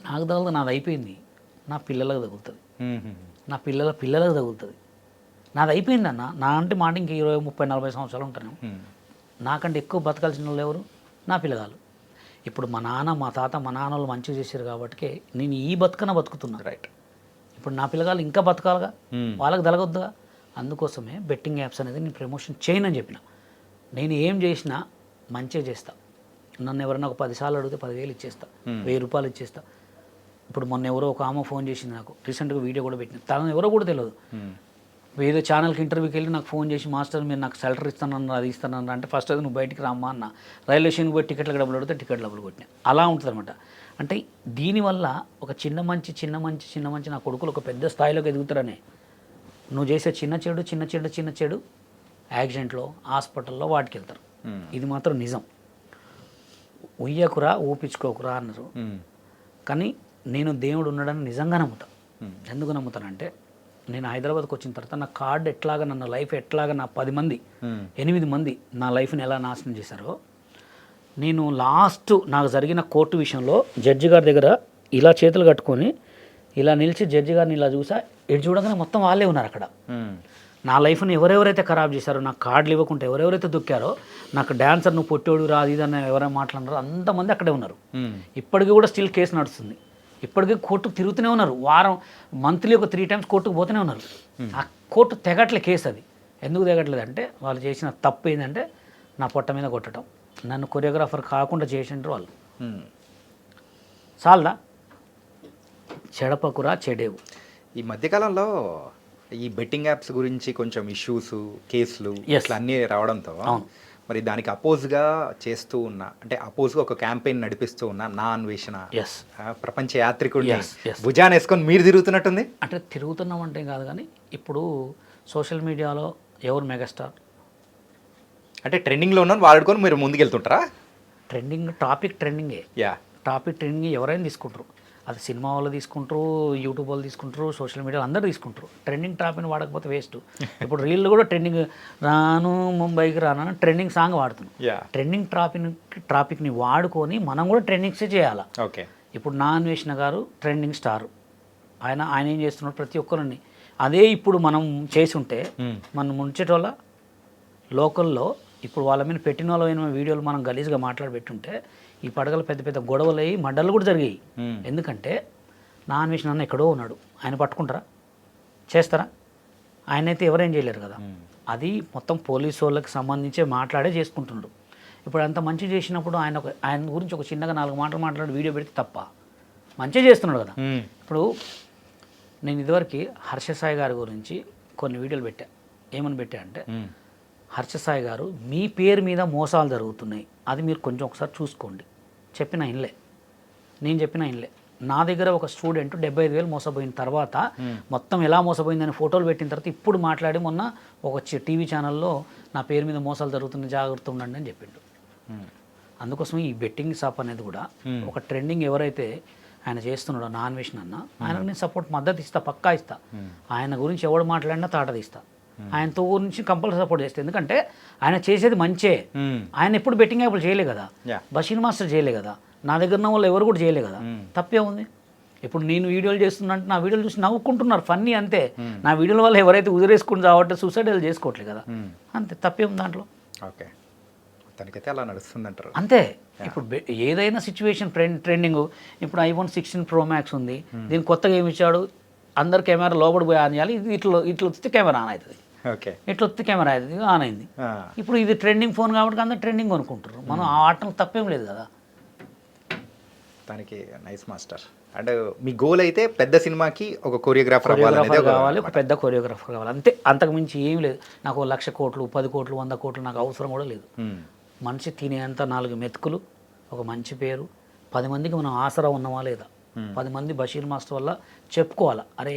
నాకు తగలదు, నాది అయిపోయింది. నా పిల్లలకు తగులుతుంది, నా పిల్లలకు తగులుతుంది. నాది అయిపోయింది అన్న. నా అంటే మాట ఇంక 20, 30, 40 సంవత్సరాలు ఉంటాను. నాకంటే ఎక్కువ బతకాల్సిన వాళ్ళు ఎవరు? నా పిల్లగాళ్ళు. ఇప్పుడు మా నాన్న, మా తాత, మా నాన్న వాళ్ళు మంచిగా చేశారు కాబట్టి నేను ఈ బతుకుతున్నా. రైట్. ఇప్పుడు నా పిల్లగాళ్ళు ఇంకా బతకాలిగా, వాళ్ళకి తలగొద్దుగా. అందుకోసమే బెట్టింగ్ యాప్స్ అనేది నేను ప్రమోషన్ చేయనని చెప్పిన. నేను ఏం చేసినా మంచిగా చేస్తా. నన్ను ఎవరైనా ఒక 10 సార్లు అడిగితే 10,000 ఇచ్చేస్తా, 1000 రూపాయలు ఇచ్చేస్తా. ఇప్పుడు మొన్న ఎవరో ఒక ఆమె ఫోన్ చేసింది నాకు, రీసెంట్గా వీడియో కూడా పెట్టింది. తను ఎవరో కూడా తెలియదు. ఏదో ఛానల్కి ఇంటర్వ్యూకి వెళ్ళి నాకు ఫోన్ చేసి, మాస్టర్ మీరు నాకు సాలరీ ఇస్తానన్నారు, అది ఇస్తానన్నారు అంటే, ఫస్ట్ అది నువ్వు బయటికి రామ్మా అన్న. రైల్వే స్టేషన్కి పోయి టికెట్లకు డబ్బులు అడిగితే టికెట్ డబ్బులు కొట్టినా. అలా ఉంటుంది అనమాట. అంటే దీనివల్ల ఒక చిన్న మంచి నా కొడుకులు ఒక పెద్ద స్థాయిలోకి ఎదుగుతారనే. నువ్వు చేసే చిన్న చెడు యాక్సిడెంట్లో, హాస్పిటల్లో వాటికి వెళ్తారు. ఇది మాత్రం నిజం. ఉయ్యకురా ఊపించుకోకురా అన్నారు. కానీ నేను దేవుడు ఉన్నాడని నిజంగా నమ్ముతాను. ఎందుకు నమ్ముతానంటే నేను హైదరాబాద్కి వచ్చిన తర్వాత నా కార్డు ఎట్లాగా నన్ను లైఫ్ ఎట్లాగా నా 10 మంది 8 మంది నా లైఫ్ని ఎలా నాశనం చేశారో, నేను లాస్ట్ నాకు జరిగిన కోర్టు విషయంలో జడ్జి గారి దగ్గర ఇలా చేతులు కట్టుకొని ఇలా నిలిచి జడ్జి గారిని ఇలా చూసా, ఇటు చూడగానే మొత్తం వాళ్ళే ఉన్నారు అక్కడ. నా లైఫ్ని ఎవరెవరైతే ఖరాబ్ చేశారో, నాకు కార్డులు ఇవ్వకుంటే ఎవరెవరైతే దొక్కారో, నాకు డాన్సర్ నువ్వు పొట్టోడు రాదు ఇదన్న ఎవరైనా మాట్లాడినారో అంతమంది అక్కడే ఉన్నారు. ఇప్పటికీ కూడా స్టిల్ కేసు నడుస్తుంది. ఇప్పటికీ కోర్టుకు తిరుగుతూనే ఉన్నారు. మంత్లీ ఒక 3 times కోర్టుకు పోతూనే ఉన్నారు. ఆ కోర్టు తెగట్లే కేసు. అది ఎందుకు తెగట్లేదు అంటే వాళ్ళు చేసిన తప్పు ఏంటంటే నా పొట్ట మీద కొట్టడం, నన్ను కొరియోగ్రాఫర్ కాకుండా చేసిండ్రు వాళ్ళు. చాలదా చెడపకురా చెడేవు. ఈ మధ్యకాలంలో ఈ బెట్టింగ్ యాప్స్ గురించి కొంచెం ఇష్యూస్, కేసులు ఇట్లా అన్నీ రావడంతో మరి దానికి అపోజ్గా చేస్తూ ఉన్నా, అంటే అపోజ్గా ఒక క్యాంపెయిన్ నడిపిస్తూ ఉన్నా నా అన్వేషణ ప్రపంచ యాత్రికుడిని భుజాన్ని వేసుకొని మీరు తిరుగుతున్నట్టుంది. అంటే తిరుగుతున్నాం అంటే కాదు, కానీ ఇప్పుడు సోషల్ మీడియాలో ఎవరు మెగాస్టార్ అంటే ట్రెండింగ్లో ఉన్న వాడుకొని మీరు ముందుకెళ్తుంటారా? టాపిక్ ట్రెండింగే. ఎవరైనా తీసుకుంటారు. అది సినిమా వాళ్ళు తీసుకుంటారు, యూట్యూబ్ వాళ్ళు తీసుకుంటారు, సోషల్ మీడియాలో అందరూ తీసుకుంటారు. ట్రెండింగ్ టాపిక్ని వాడకపోతే వేస్ట్. ఇప్పుడు రీల్ కూడా ట్రెండింగ్ రాను ముంబైకి రాను ట్రెండింగ్ సాంగ్ వాడుతున్నాం. ట్రెండింగ్ టాపిక్ని వాడుకొని మనం కూడా ట్రెండింగ్సే చేయాలి. ఓకే, ఇప్పుడు నా అన్వేషణ గారు ట్రెండింగ్ స్టార్. ఆయన ఏం చేస్తున్నాడు ప్రతి ఒక్కరిని. అదే ఇప్పుడు మనం చేసి ఉంటే మనం ముంచేటోళ్ళ లోకల్లో ఇప్పుడు వాళ్ళ మీద పెట్టిన వాళ్ళ వీడియోలు మనం గలీజ్గా పెట్టుంటే ఈ పడగలు పెద్ద పెద్ద గొడవలు అయ్యి మడ్డలు కూడా జరిగాయి. ఎందుకంటే నా అన్వేషణ అన్న ఎక్కడో ఉన్నాడు, ఆయన పట్టుకుంటారా, చేస్తారా? ఆయనైతే ఎవరేం చేయలేరు కదా. అది మొత్తం పోలీసు వాళ్ళకి సంబంధించే మాట్లాడే చేసుకుంటున్నాడు. ఇప్పుడు అంత మంచి చేసినప్పుడు ఆయన గురించి ఒక చిన్నగా 4 మాటలు మాట్లాడి వీడియో పెడితే తప్ప, మంచిగా చేస్తున్నాడు కదా. ఇప్పుడు నేను ఇదివరకు హర్షసాయి గారి గురించి కొన్ని వీడియోలు పెట్టా. ఏమని పెట్టా అంటే, హర్షసాయి గారు మీ పేరు మీద మోసాలు జరుగుతున్నాయి, అది మీరు కొంచెం ఒకసారి చూసుకోండి. నేను చెప్పిన ఇన్లే. నా దగ్గర ఒక స్టూడెంట్ 75,000 మోసపోయిన తర్వాత మొత్తం ఎలా మోసపోయిందని ఫోటోలు పెట్టిన తర్వాత ఇప్పుడు మాట్లాడి మొన్న ఒక టీవీ ఛానల్లో నా పేరు మీద మోసాలు జరుగుతున్నాయి, జాగ్రత్త ఉండండి అని చెప్పిండు. అందుకోసం ఈ బెట్టింగ్ షాప్ అనేది కూడా ఒక ట్రెండింగ్ ఎవరైతే ఆయన చేస్తున్నాడో నా అన్వేషణ అన్న, ఆయనకు నేను సపోర్ట్ మద్దతు ఇస్తా, పక్కా ఇస్తా. ఆయన గురించి ఎవడు మాట్లాడినా తాట తీస్తా. ఆయనతో గురించి కంపల్సరీ సపోర్ట్ చేస్తే, ఎందుకంటే ఆయన చేసేది మంచే. ఆయన ఎప్పుడు బెట్టింగ్ యాప్లు చేయలే కదా, బషీర్ మాస్టర్ చేయలే కదా, నా దగ్గర ఉన్న వాళ్ళు ఎవరు కూడా చేయలే కదా. తప్పే ఉంది. ఇప్పుడు నేను వీడియోలు చేస్తున్నా అంటే నా వీడియోలు చూసి నవ్వుకుంటున్నారు, ఫన్నీ అంతే. నా వీడియోల వల్ల ఎవరైతే ఉదిరేసుకుని రావట్టే సూసైడ్ చేసుకోవట్లేదు కదా, అంతే. తప్పే ఉంది దాంట్లో. ఓకే, తనకైతే అలా నడుస్తుంది అంటారు అంతే. ఇప్పుడు ఏదైనా సిచ్యువేషన్ ట్రెండింగ్. ఇప్పుడు iPhone 16 Pro Max ఉంది, దీనికి కొత్తగా ఏమి ఇచ్చాడు, అందరు కెమెరా లోపల పోయి ఆన్ చేయాలి, ఇది ఇట్లా వస్తే కెమెరా ఆన్ అవుతుంది, ఇట్లా వస్తే కెమెరా అవుతుంది, ఆన్ అయింది. ఇప్పుడు ఇది ట్రెండింగ్ ఫోన్ కాబట్టి అందరు ట్రెండింగ్ అనుకుంటారు. మనం ఆ ఆటలు తప్పేం లేదు కదా. దానికి నైస్ మాస్టర్. అంటే మీ గోల్ అయితే పెద్ద సినిమాకి ఒక కొరియోగ్రాఫర్ కావాలి, ఒక పెద్ద కొరియోగ్రాఫర్ కావాలి, అంతే. అంతకు మించి ఏం లేదు. నాకు 1,00,000 కోట్లు 10 కోట్లు 100 కోట్లు నాకు అవసరం కూడా లేదు. మనిషి తినేంత 4 మెతుకులు, ఒక మంచి పేరు, 10 మందికి మనం ఆసరా ఉన్నామా లేదా, 10 మంది బషీర్ మాస్టర్ వల్ల చెప్పుకోవాలా, అరే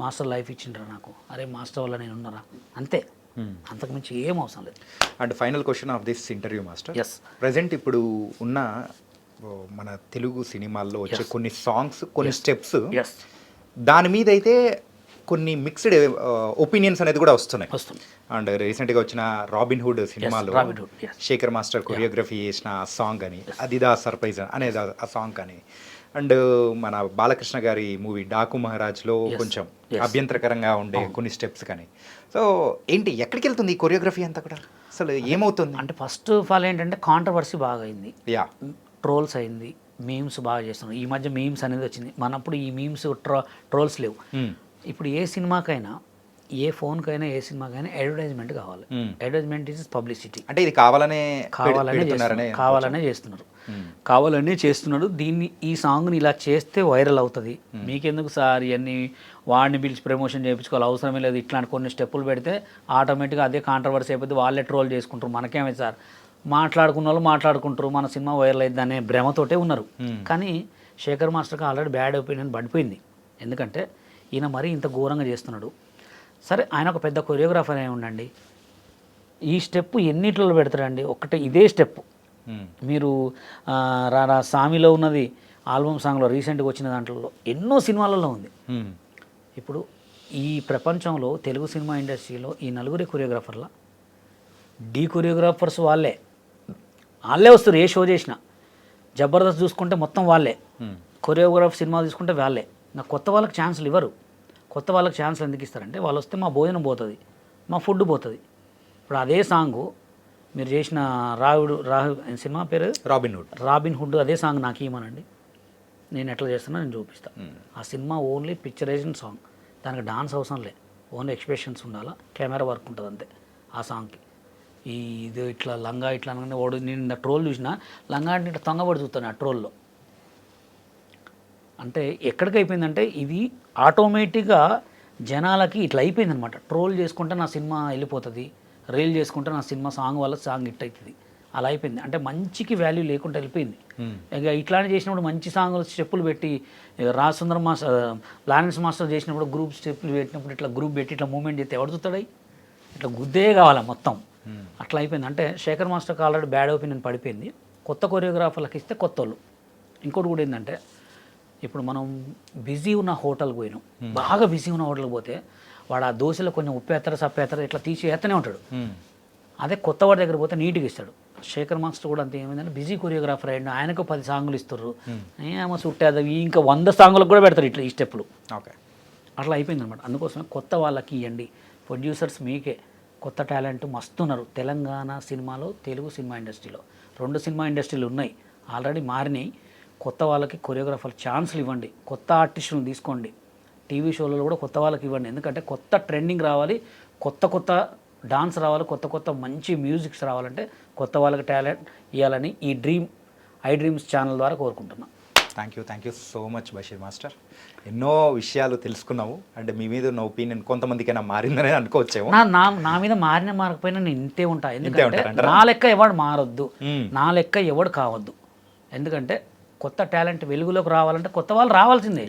మాస్టర్ లైఫ్ ఇచ్చిండ్రా నాకు, అరే మాస్టర్ వల్ల నేను ఉన్నారా, అంతే. అంతకు మించి ఏం అవసరం లేదు. And final question of this interview master. Present ఇప్పుడు ఉన్న మన తెలుగు సినిమాల్లో వచ్చే కొన్ని సాంగ్స్, కొన్ని స్టెప్స్, దాని మీద అయితే కొన్ని మిక్స్డ్ ఒపీనియన్స్ అనేది కూడా వస్తున్నాయి. అండ్ రీసెంట్గా వచ్చిన రాబిన్ హుడ్ సినిమాలో శేఖర్ మాస్టర్ కొరియోగ్రఫీ చేసిన సాంగ్ అని, అదిదా సర్ప్రైజ్ అనేది ఆ సాంగ్ అని, అండ్ మన బాలకృష్ణ గారి మూవీ డాకు మహారాజ్లో కొంచెం అభ్యంతరకరంగా ఉండే కొన్ని స్టెప్స్ కానీ. సో ఏంటి, ఎక్కడికి వెళ్తుంది ఈ కొరియోగ్రఫీ అంతా కూడా, అసలు ఏమవుతుంది అంటే? ఫస్ట్ ఆఫ్ ఆల్ ఏంటంటే కాంట్రవర్సీ బాగా అయింది, ట్రోల్స్ అయింది, మీమ్స్ బాగా చేస్తున్నాం. ఈ మధ్య మీమ్స్ అనేది వచ్చింది, మనప్పుడు ఈ మీమ్స్ ట్రోల్స్ లేవు. ఇప్పుడు ఏ సినిమాకైనా, ఏ ఫోన్కైనా, ఏ సినిమాకైనా అడ్వర్టైజ్మెంట్ కావాలి. Advertisement is publicity. అంటే ఇది కావాలనే చేస్తున్నాడు. దీన్ని, ఈ సాంగ్ని ఇలా చేస్తే వైరల్ అవుతుంది, మీకెందుకు సార్ ఇవన్నీ వాడిని పిలిచి ప్రమోషన్ చేయించుకోవాలి, అవసరమే లేదు. ఇట్లాంటి కొన్ని స్టెప్పులు పెడితే ఆటోమేటిక్గా అదే కాంట్రవర్సీ అయిపోతే వాళ్ళే ట్రోల్ చేసుకుంటారు, మనకేమైంది సార్, మాట్లాడుకున్న వాళ్ళు మాట్లాడుకుంటారు, మన సినిమా వైరల్ అయింది అనే భ్రమతోటే ఉన్నారు. కానీ శేఖర్ మాస్టర్కి ఆల్రెడీ బ్యాడ్ ఒపీనియన్ పడిపోయింది. ఎందుకంటే ఈయన మరీ ఇంత ఘోరంగా చేస్తున్నాడు. సరే, ఆయన ఒక పెద్ద కొరియోగ్రాఫర్ అయి ఉండండి, ఈ స్టెప్ ఎన్నిట్లో పెడతాడండి? ఇదే స్టెప్ మీరు రారా సామిలో ఉన్నది ఆల్బమ్ సాంగ్లో రీసెంట్గా వచ్చిన దాంట్లో ఎన్నో సినిమాలలో ఉంది. ఇప్పుడు ఈ ప్రపంచంలో తెలుగు సినిమా ఇండస్ట్రీలో ఈ నలుగురి కొరియోగ్రాఫర్ల కొరియోగ్రాఫర్స్ వాళ్ళే వస్తారు. ఏ షో చేసినా జబర్దస్త్ చూసుకుంటే మొత్తం వాళ్ళే, కొరియోగ్రాఫ్ సినిమా తీసుకుంటే వాళ్ళే. నాకు కొత్త వాళ్ళకి ఛాన్సులు ఇవ్వరు. కొత్త వాళ్ళకి ఛాన్సులు ఎందుకు ఇస్తారంటే వాళ్ళు వస్తే మా భోజనం పోతుంది, మా ఫుడ్ పోతుంది. ఇప్పుడు అదే సాంగు మీరు చేసిన రాహు సినిమా పేరు రాబిన్ హుడ్ అదే సాంగ్ నాకు ఇవ్వమనండి, నేను ఎట్లా చేస్తున్నా నేను చూపిస్తాను. ఆ సినిమా ఓన్లీ పిక్చరైజ్డ్ సాంగ్, దానికి డాన్స్ అవసరం లే, ఓన్లీ ఎక్స్ప్రెషన్స్ ఉండాలా, కెమెరా వర్క్ ఉంటుంది అంతే ఆ సాంగ్కి. ఇది ఇట్లా లంగా ఇట్లా అనగానే వాడు నేను ట్రోల్ చూసిన లంగా అంటే ఇట్లా తొంగబడి చూస్తాను ఆ ట్రోల్లో. అంటే ఎక్కడికి అయిపోయిందంటే ఇది ఆటోమేటిక్గా జనాలకి ఇట్లా అయిపోయింది అనమాట. ట్రోల్ చేసుకుంటే నా సినిమా వెళ్ళిపోతుంది, రీల్ చేసుకుంటే నా సినిమా సాంగ్ వల్ల సాంగ్ హిట్ అవుతుంది, అలా అయిపోయింది. అంటే మంచికి వాల్యూ లేకుండా వెళ్ళిపోయింది. ఇక ఇట్లాంటి చేసినప్పుడు మంచి సాంగ్లు స్టెప్పులు పెట్టి రాజసుందరం మాస్టర్ లారెన్స్ మాస్టర్ చేసినప్పుడు గ్రూప్ స్టెప్పులు పెట్టినప్పుడు ఇట్లా గ్రూప్ పెట్టి ఇట్లా మూమెంట్ చేస్తే ఎవరు చూస్తాడై, ఇట్లా గుద్దే కావాలా మొత్తం, అట్లా అయిపోయింది. అంటే శేఖర్ మాస్టర్కి ఆల్రెడీ బ్యాడ్ ఒపీనియన్ పడిపోయింది. కొత్త కొరియోగ్రాఫర్లకు ఇస్తే కొత్త వాళ్ళు. ఇంకోటి కూడా ఏంటంటే ఇప్పుడు మనం బిజీ ఉన్న హోటల్కి పోయినాం, బాగా బిజీ ఉన్న హోటల్కి పోతే వాడు ఆ దోశలో కొంచెం ఉప్పు ఎత్తర సప్పు ఎత్తర ఇట్లా తీసి ఎత్తనే ఉంటాడు. అదే కొత్త వాడి దగ్గర పోతే నీట్గా ఇస్తాడు. శేఖర్ మాస్టర్ కూడా అంతే ఏమైందంటే బిజీ కొరియోగ్రాఫర్ అయ్యాడు, ఆయనకు 10 సాంగులు ఇస్తారు, ఏమో చుట్టేది ఇంకా 100 సాంగులకు కూడా పెడతారు ఇట్లా ఈ స్టెప్పులు. ఓకే, అట్లా అయిపోయింది అనమాట. అందుకోసమే కొత్త వాళ్ళకి ఇవ్వండి. ప్రొడ్యూసర్స్ మీకే కొత్త టాలెంట్ మస్తున్నారు తెలంగాణ సినిమాలో, తెలుగు సినిమా ఇండస్ట్రీలో. 2 సినిమా ఇండస్ట్రీలు ఉన్నాయి ఆల్రెడీ మారినాయి. కొత్త వాళ్ళకి కొరియోగ్రాఫర్ ఛాన్సులు ఇవ్వండి, కొత్త ఆర్టిస్టులను తీసుకోండి, టీవీ షోలలో కూడా కొత్త వాళ్ళకి ఇవ్వండి. ఎందుకంటే కొత్త ట్రెండింగ్ రావాలి, కొత్త డాన్స్ రావాలి, కొత్త మంచి మ్యూజిక్స్ రావాలంటే కొత్త వాళ్ళకి టాలెంట్ ఇవ్వాలని ఈ ఐ డ్రీమ్స్ ఛానల్ ద్వారా కోరుకుంటున్నాను. Thank you so much Basheer master. ఎన్నో విషయాలు తెలుసుకున్నావు. అంటే మీ మీద ఉన్న ఒపీనియన్ కొంతమందికైనా మారిందని అనుకోవచ్చేమో. నా మీద మారకపోయినా నేను ఇంతే ఉంటా. ఎందుకంటే నా లెక్క ఎవడు మారొద్దు, నా లెక్క ఎవడు కావద్దు. ఎందుకంటే కొత్త టాలెంట్ వెలుగులోకి రావాలంటే కొత్త వాళ్ళు రావాల్సిందే,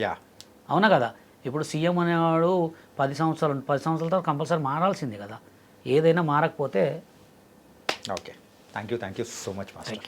అవునా కదా. ఇప్పుడు సీఎం అనేవాడు 10 సంవత్సరాల తర్వాత కంపల్సరీ మారాల్సిందే కదా. ఏదైనా మారకపోతే. Okay, thank you so much master.